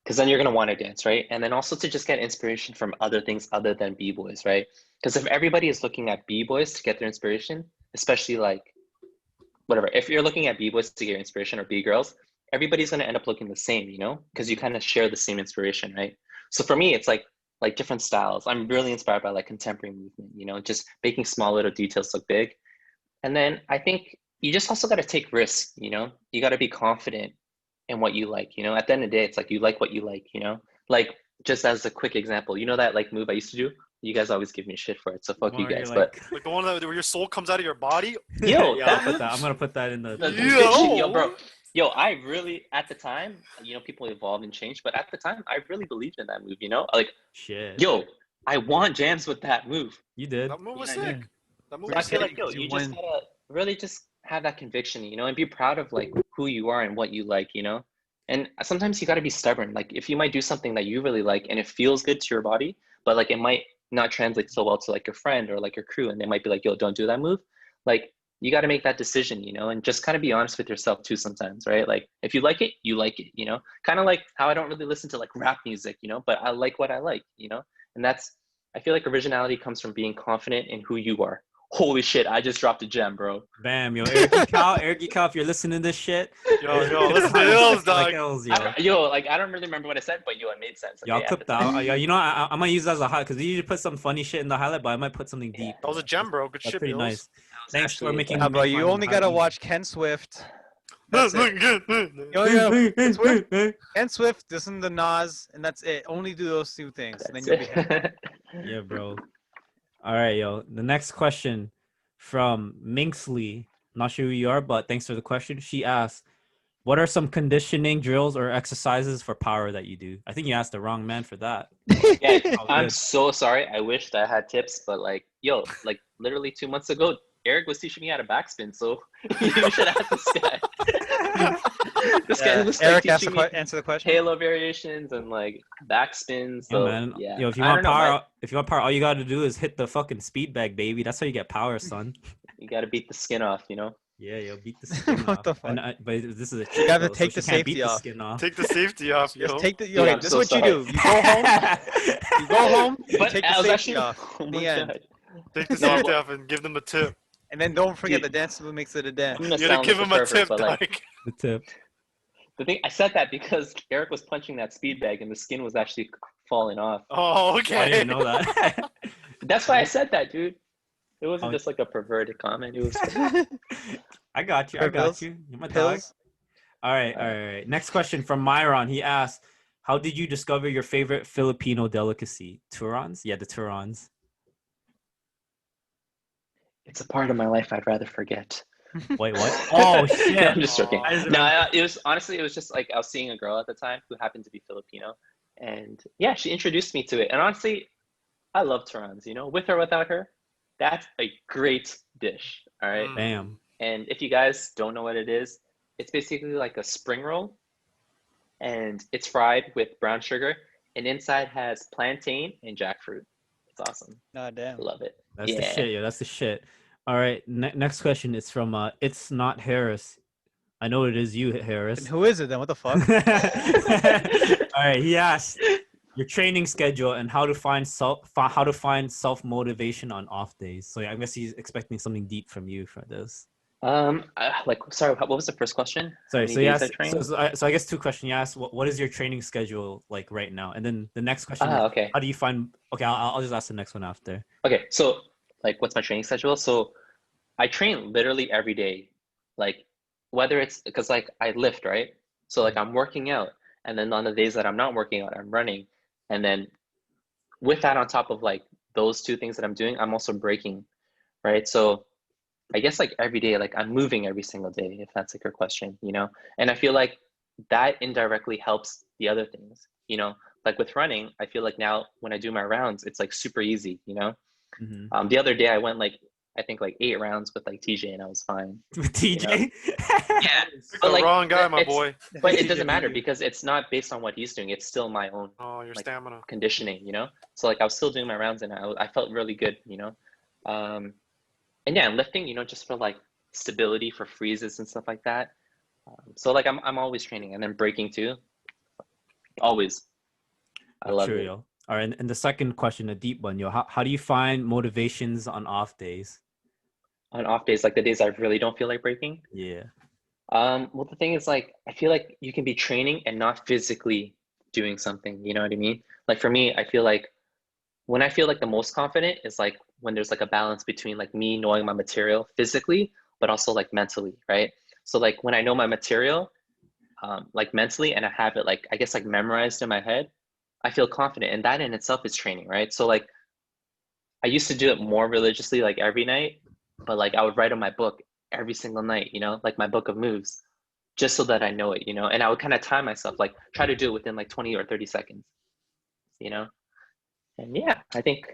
because then you're gonna want to dance, right? And then also to just get inspiration from other things other than b-boys, right? Because if everybody is looking at b-boys to get their inspiration, especially like whatever, if you're looking at b-boys to get inspiration or b-girls, everybody's gonna end up looking the same, you know, because you kind of share the same inspiration, right? So for me, it's like different styles. I'm really inspired by like contemporary movement, you know, just making small little details look big. And then I think you just also got to take risks, you know, you got to be confident in what you like, you know, at the end of the day, it's like you like what you like, you know, like just as a quick example, you know, that like move I used to do, you guys always give me shit for it. So fuck you Why are you guys. like- Like the one where your soul comes out of your body. Yo, yeah, that I'm gonna put that in the. the Yo. conviction, yo, bro. Yo, I really, at the time, you know, people evolve and change, but at the time, I really believed in that move, you know? Like, Shit. yo, I want jams with that move. You did. That move was Yeah, I sick. That move So I was feel sick. like, yo, because you you just won. gotta really just have that conviction, you know, and be proud of like who you are and what you like, you know? And sometimes you gotta be stubborn. Like, if you might do something that you really like and it feels good to your body, but like it might not translate so well to like your friend or like your crew, and they might be like, yo, don't do that move. Like, you got to make that decision, you know, and just kind of be honest with yourself too sometimes, right? Like if you like it, you know, kind of like how I don't really listen to like rap music, you know, but I like what I like, you know, and I feel like originality comes from being confident in who you are. Holy shit, I just dropped a gem, bro. Bam, yo, Eric Cow, if you're listening to this shit, Yo, listen to Ilz, like dog. Ilz, yo. Yo, like I don't really remember what I said, but yo, it made sense. Y'all Okay, clip that. Yeah, you know, I might use that as a highlight because you usually put some funny shit in the highlight, but I might put something deep. That was a gem, bro. Good That's shit, pretty Ilz. nice. Thanks for making. Nah, bro, me you find only the gotta highlight. watch Ken Swift. Look, That's it. look. Yo, yo, Ken Swift, Ken Swift, listen to Nas, and that's it. Only do those two things, and then you'll be happy. Yeah, bro. All right, yo. The next question from Minksley. Not sure who you are, but thanks for the question. She asked, what are some conditioning drills or exercises for power that you do? I think you asked the wrong man for that. Yeah, All I'm good. so sorry. I wished I had tips, but like, yo, like literally 2 months ago, Eric was teaching me how to backspin, so you should ask this guy. This guy was like Eric, teaching me answer the question. halo variations and like backspins. So Yo, man. yeah, Yo, if you I want don't know, power, all you gotta do is hit the fucking speed bag, baby. That's how you get power, son. you got to beat the skin off, you know. Yeah, yo, beat the skin What off. the fuck? But this is a cheat. You gotta though, take so the she can't beat safety the off. skin off. Take the safety off, yo. Just take the. Dude, I'm This is so what you sorry. do. You go home. You go home. You But take I the was safety actually, off. oh The my end. God. Take the No, safety but- off and give them a tip. And then don't forget Dude. the dance move makes it a I'm dance. gonna You gotta sound give like them a pervert, tip, but dog. like, The tip. The thing I said that because Eric was punching that speed bag and the skin was actually falling off. Oh, I okay. didn't know that. That's why I said that, dude. It wasn't Oh. just like a perverted comment. It was. I got you. I Alright, got Bills. you. You're my dog. Pills. All right. Next question from Myron. He asked, "How did you discover your favorite Filipino delicacy? Turons? Yeah, the turons." It's a part of my life I'd rather forget. Wait, what? Oh shit! No, I'm just joking. I just- No, it was honestly, it was just like I was seeing a girl at the time who happened to be Filipino, and yeah, she introduced me to it. And honestly, I love turons. You know, with or without her, that's a great dish. All right. Damn. And if you guys don't know what it is, it's basically like a spring roll, and it's fried with brown sugar, and inside has plantain and jackfruit. It's awesome. Oh damn. Love it. That's the Yeah. shit, yo. That's the shit. All right. Next question is from It's Not Harris. I know it is you, Harris. And who is it then? What the fuck? All right. He asked your training schedule and how to find self motivation on off days. So I guess he's expecting something deep from you for this. Sorry, what was the first question? Sorry. How So many he days I asked, train? so I guess two questions. You asked what is your training schedule like right now, and then the next question is Okay. how do you find? Okay, I'll just ask the next one after. Okay, so like what's my training schedule? So I train literally every day. Like whether it's because like I lift, right? So like I'm working out, and then on the days that I'm not working out, I'm running. And then with that on top of like those two things that I'm doing, I'm also breaking, right? So I guess like every day, like I'm moving every single day, if that's like your question, you know? And I feel like that indirectly helps the other things, you know? Like with running, I feel like now when I do my rounds, it's like super easy, you know? Mm-hmm. The other day I went like, I think like 8 rounds with like TJ and I was fine. With TJ. Yeah. You're But the like, wrong guy, my it's- boy. But it doesn't matter because it's not based on what he's doing. It's still my own Oh, your like, stamina. conditioning, you know? So like I was still doing my rounds and I felt really good, you know? And yeah, and lifting, you know, just for like stability for freezes and stuff like that. So like I'm always training and then breaking too. Always. I love True, it. yo. All right, and the second question, a deep one, yo. How do you find motivations on off days? On off days, like the days I really don't feel like breaking. Yeah. Well, the thing is, like, I feel like you can be training and not physically doing something. You know what I mean? Like for me, I feel like when I feel like the most confident is like when there's like a balance between like me knowing my material physically, but also like mentally, right? So like when I know my material, like mentally, and I have it like I guess like memorized in my head, I feel confident, and that in itself is training, right? So like I used to do it more religiously, like every night, but like I would write on my book every single night, you know, like my book of moves, just so that I know it, you know, and I would kind of time myself, like try to do it within like 20 or 30 seconds, you know? And yeah, I think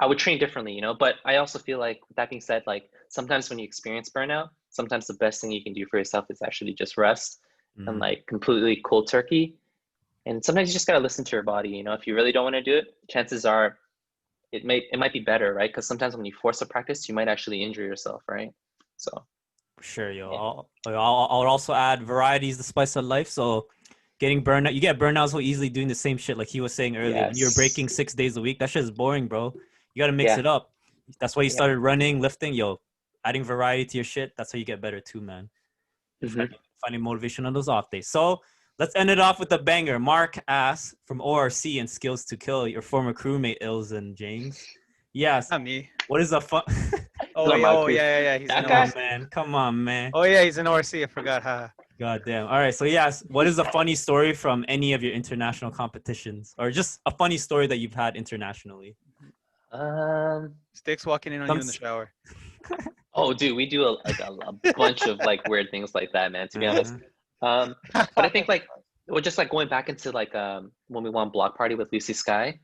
I would train differently, you know, but I also feel like with that being said, like sometimes when you experience burnout, sometimes the best thing you can do for yourself is actually just rest and like completely cold turkey. And sometimes you just got to listen to your body, you know, if you really don't want to do it, chances are it might be better, right? Because sometimes when you force a practice, you might actually injure yourself, right? So Sure, yo. Yeah. I'll also add variety is the spice of life. So getting burnout, you get burnout so easily doing the same shit like he was saying earlier. When you're Yes. breaking 6 days a week, that shit is boring, bro. You gotta mix Yeah. it up. That's why you Yeah. started running, lifting, yo. Adding variety to your shit, that's how you get better too, man. Mhm. Finding motivation on those off days. So let's end it off with a banger. Mark asks from ORC and Skillz to Kill, your former crewmate Ilz and James. Yes. Not me. What is a fun? Oh, Not yeah, my oh crew. yeah. He's That in guy? ORC. Man, come on, man. Oh yeah, he's in ORC. I forgot. Huh? God damn. All right. So yes, what is a funny story from any of your international competitions, or just a funny story that you've had internationally? Sticks walking in on you in the shower. Oh, dude, we do a bunch of like weird things like that, man. To be honest, but I think like we're just like going back into like when we won block party with Lucy Sky,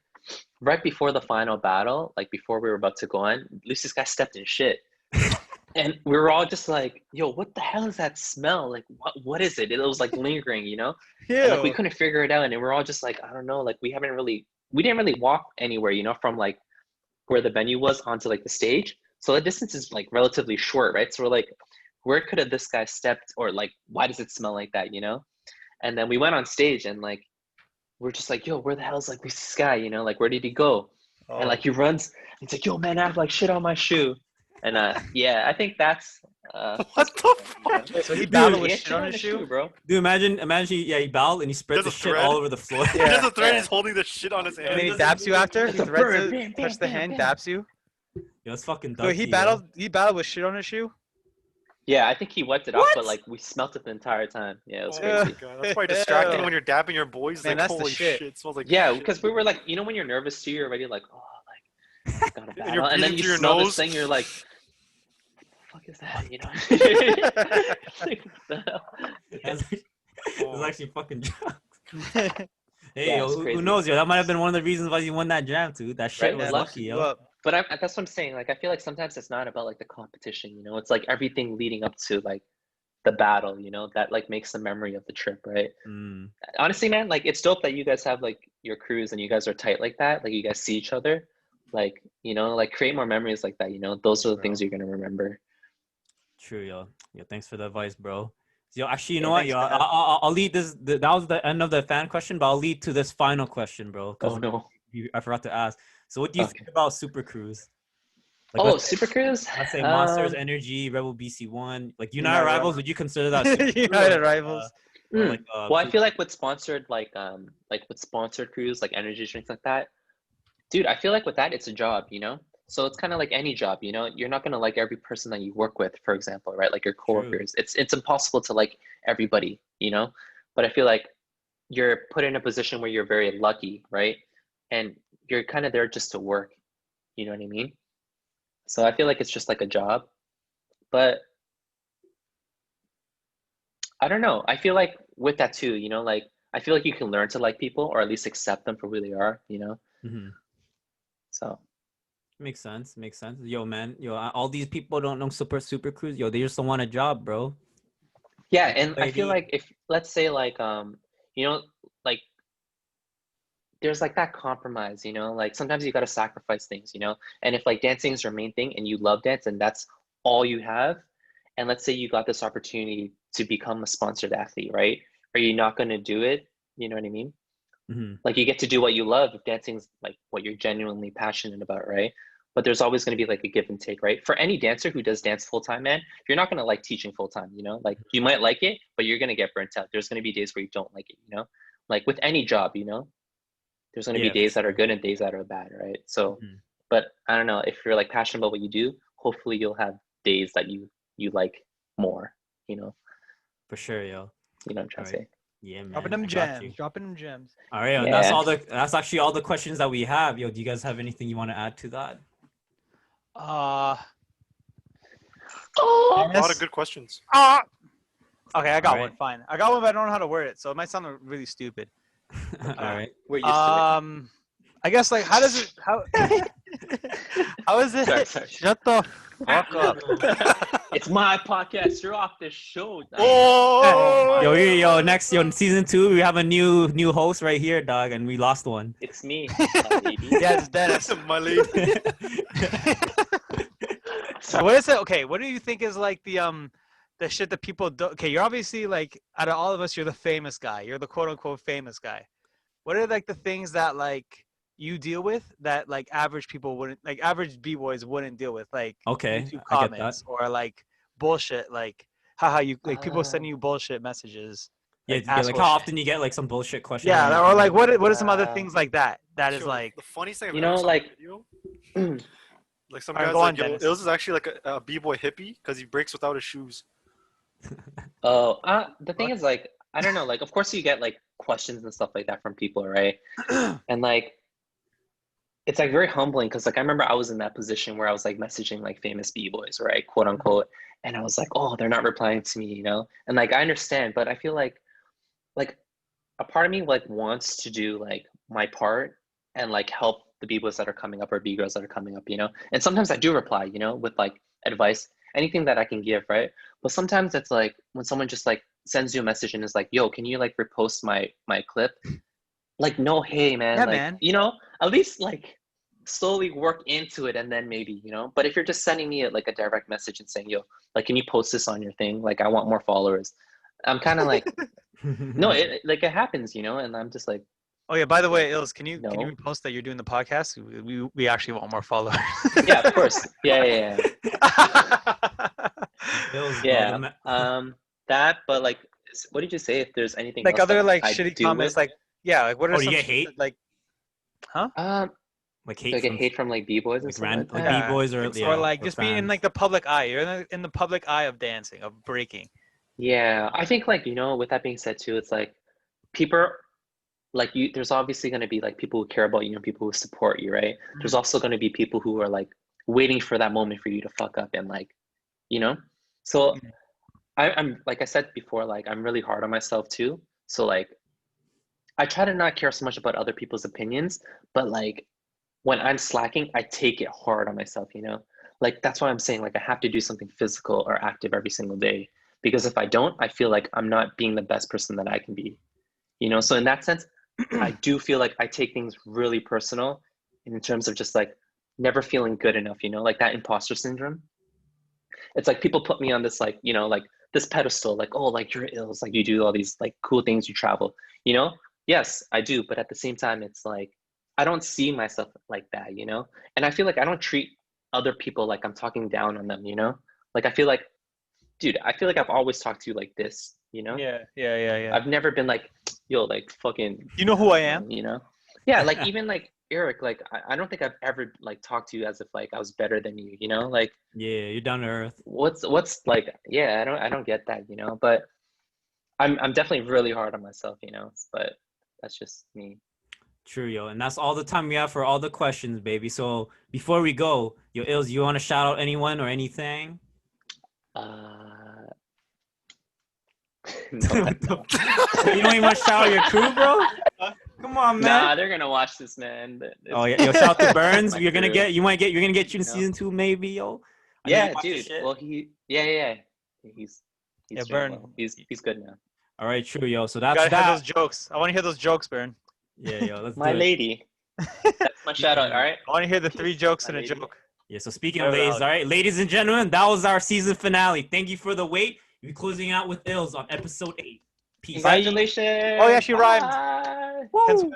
right before the final battle, like before we were about to go on, Lucy Sky stepped in shit, and we were all just like, "Yo, what the hell is that smell? Like, what is it?" It was like lingering, you know. And, like we Yeah. couldn't figure it out, and we're all just like, I don't know, like we didn't really walk anywhere, you know, from like where the venue was onto like the stage. So the distance is like relatively short, right? So we're like, where could have this guy stepped, or like, why does it smell like that, you know? And then we went on stage and like, we're just like, yo, where the hell's like this guy, you know? Like, where did he go? Oh. And like he runs, he's like, yo, man, I have like shit on my shoe. And yeah, I think that's What the fuck? So he Dude, battled with he shit on his shoe? bro. Dude, imagine he bowed and he spreads the There's a shit thread. all over the floor. He has a thread. He's holding the shit on his And then hand. he daps you after? It's He a threads bird. it, Bam, bam, touch the bam, hand, bam. daps you. Yo, it's fucking So dusty. he yo. battled with shit on his shoe? Yeah, I think he wiped it off, What? but like we smelt it the entire time. Yeah, it was Oh Yeah. crazy. my god, that's probably distracting Ew. when you're dapping your boys. Man, Like, that's the holy shit. shit, it smells like Yeah, shit. because we were like, you know, when you're nervous too, you're already like, oh, like gotta And you're battle, and then breathing you through your smell nose. this thing, you're like, what the fuck is that? You know? Like, what the hell? It's Oh. actually fucking jokes. Hey, Yeah, yo, it's who crazy. knows, yo? That might have been one of the reasons why you won that jam, too. That shit Right? was Yeah, lucky, You yo. up. But that's what I'm saying. Like, I feel like sometimes it's not about like the competition. You know, it's like everything leading up to like the battle. You know, that like makes the memory of the trip, right? Mm, Honestly, man, like it's dope that you guys have like your crews and you guys are tight like that. Like you guys see each other. Like, you know, like create more memories like that. You know, those are the things you're gonna remember. true, yo. Yo, thanks for the advice, bro. Yo, actually, you know Yeah, what, thanks yo? for having I'll lead this. That was the end of the fan question, but I'll lead to this final question, bro. Because Oh no. I forgot to ask. So, what do you Okay. think about Super Cruise? Like, Oh, let's say- Super Cruise. Let's say Monsters Energy, Rebel BC One, like United United Rivals. Would you consider that? Super Cruise, United or, Rivals. or Mm. like, Well, I feel like with sponsored like with sponsored crews like energy drinks like that, dude, I feel like with that it's a job, you know? So it's kind of like any job, you know? You're not gonna like every person that you work with, for example, right? Like your coworkers. It's impossible to like everybody, you know? But I feel like you're put in a position where you're very lucky, right? And you're kind of there just to work, you know what I mean? So I feel like it's just like a job. But I don't know. I feel like with that too, you know, like I feel like you can learn to like people or at least accept them for who they are, you know? Mhm. So Makes sense. Makes sense. Yo, man. Yo, all these people don't know Super Cruise. Yo, they just don't want a job, bro. yeah, and I feel Lady. like if let's say like you know, like there's like that compromise, you know, like sometimes you got to sacrifice things, you know. And if like dancing is your main thing and you love dance and that's all you have, and let's say you got this opportunity to become a sponsored athlete, right? Are you not going to do it? You know what I mean? Hmm. Like you get to do what you love if dancing's like what you're genuinely passionate about, right? But there's always going to be like a give and take, right? For any dancer who does dance full time, man, you're not going to like teaching full time, you know? Like you might like it, but you're going to get burnt out. There's going to be days where you don't like it, you know? Like with any job, you know, there's going to Yeah, be for days that are sure. good and days that are bad, right? So, Mhm. but I don't know, if you're like passionate about what you do, hopefully you'll have days that you like more, you know? For sure, yo. You know what I'm trying to Alright. say? Yeah, man. Dropping them I got gems. you. Dropping them gems. All right, yo, and Yeah. that's actually all the questions that we have. Yo, do you guys have anything you want to add to that? Oh, A lot of good questions. Okay, I got Alright. one. Fine. I got one, but I don't know how to word it, so it might sound really stupid. All right. we're used to I guess like how does it how how is it? it. Sorry. Shut the fuck up. It's my podcast. You're off the show. Oh, Yo, next, season 2, we have a new host right here, dog, and we lost one. It's me, baby. Yeah, it's Dennis. my lady. So what is it? Okay, what do you think is like the shit that people do? Okay, you're obviously like out of all of us, you're the famous guy. You're the quote unquote famous guy. What are like the things that like you deal with that like average people wouldn't, like average b-boys wouldn't deal with, like Okay, YouTube I get that. comments or like bullshit, like haha, you like people sending you bullshit messages. Yeah, Like, like how asshole often you get like some bullshit question. Yeah, or like what are some other Uh, things like that that is Yo, like the funniest thing I've you ever know, saw like- in a video, like some Alright, guys go like, on, yo, Dennis. Ilz is actually like a b-boy hippie because he breaks without his shoes. Oh, the thing is, like, I don't know, like, of course you get like questions and stuff like that from people, right? And like, it's like very humbling because like I remember I was in that position where I was like messaging like famous b-boys, right, quote unquote, and I was like, oh, they're not replying to me, you know? And like I understand, but I feel like a part of me like wants to do like my part and like help the b-boys that are coming up or b-girls that are coming up, you know? And sometimes I do reply, you know, with like advice, anything that I can give, right? But sometimes it's like when someone just like sends you a message and is like, yo, can you like repost my clip? Like, no, hey man, Yeah, like, man. you know, at least like slowly work into it and then maybe, you know. But if you're just sending me like a direct message and saying, yo, like, can you post this on your thing? Like, I want more followers. I'm kind of like, no, it like it happens, you know, and I'm just like, Oh yeah. By the way, Ilz, can you No. repost that you're doing the podcast? We actually want more followers. Yeah, of course. Yeah. Ilz, bro, Yeah. the ma- That, but like, what did you say? If there's anything Like else other that like I shitty do comments, with- like yeah, like what are Oh, do some you get shit hate? that, like, huh? like hate like from a hate from like B-boys and like stuff random like like that. Yeah. B-boys or Or like just being in fans. like the public eye. You're in the public eye of dancing, of breaking. Yeah, I think like, with that being said too, it's like people like you, there's obviously going to be like people who care about you and people who support you, right? There's also going to be people who are like waiting for that moment for you to fuck up and like, so I'm like I said before, like I'm really hard on myself too. So like I try to not care so much about other people's opinions, but like when I'm slacking, I take it hard on myself, Like that's why I'm saying like I have to do something physical or active every single day. Because if I don't, I feel like I'm not being the best person that I can be. So in that sense, I do feel like I take things really personal in terms of just like never feeling good enough, like that imposter syndrome. It's like people put me on this like, like this pedestal, like, oh, like you're Illz, like you do all these like cool things, you travel, Yes, I do. But at the same time, it's like, I don't see myself like that, And I feel like I don't treat other people like I'm talking down on them, Like I feel like, dude, I feel like I've always talked to you like this, Yeah. I've never been like, yo, like fucking, You know who I am? Yeah, like even like Eric, like I don't think I've ever like talked to you as if like I was better than you, Like Yeah, you're down to earth. what's like, yeah, I don't get that, But I'm definitely really hard on myself, But that's just me. True, yo, and that's all the time we have for all the questions, baby. So before we go, yo, Ilz, you want to shout out anyone or anything? No, I don't. You don't even want to shout out your crew, bro? Come on, man. Nah, they're gonna watch this, man. Oh yeah, yo, shout out to Burns. My You're gonna crew. get you in You know? season 2, maybe, yo. I know Yeah, you watch the dude. shit. Well, yeah. He's Yeah, doing Burn. well. He's good now. All right, true, yo. So You that's gotta hear that. those jokes. I want to hear those jokes, Burn. Yeah, yo, let's My do it. lady. That's my shout out. All right. I want to hear the 3 jokes My and a lady. joke. Yeah, so speaking of Whatever the ladies, hell. all right, ladies and gentlemen, that was our season finale. Thank you for the wait. We're closing out with Ilz on episode 8. Peace. Congratulations. Oh, yeah, she rhymed. Bye. Woo!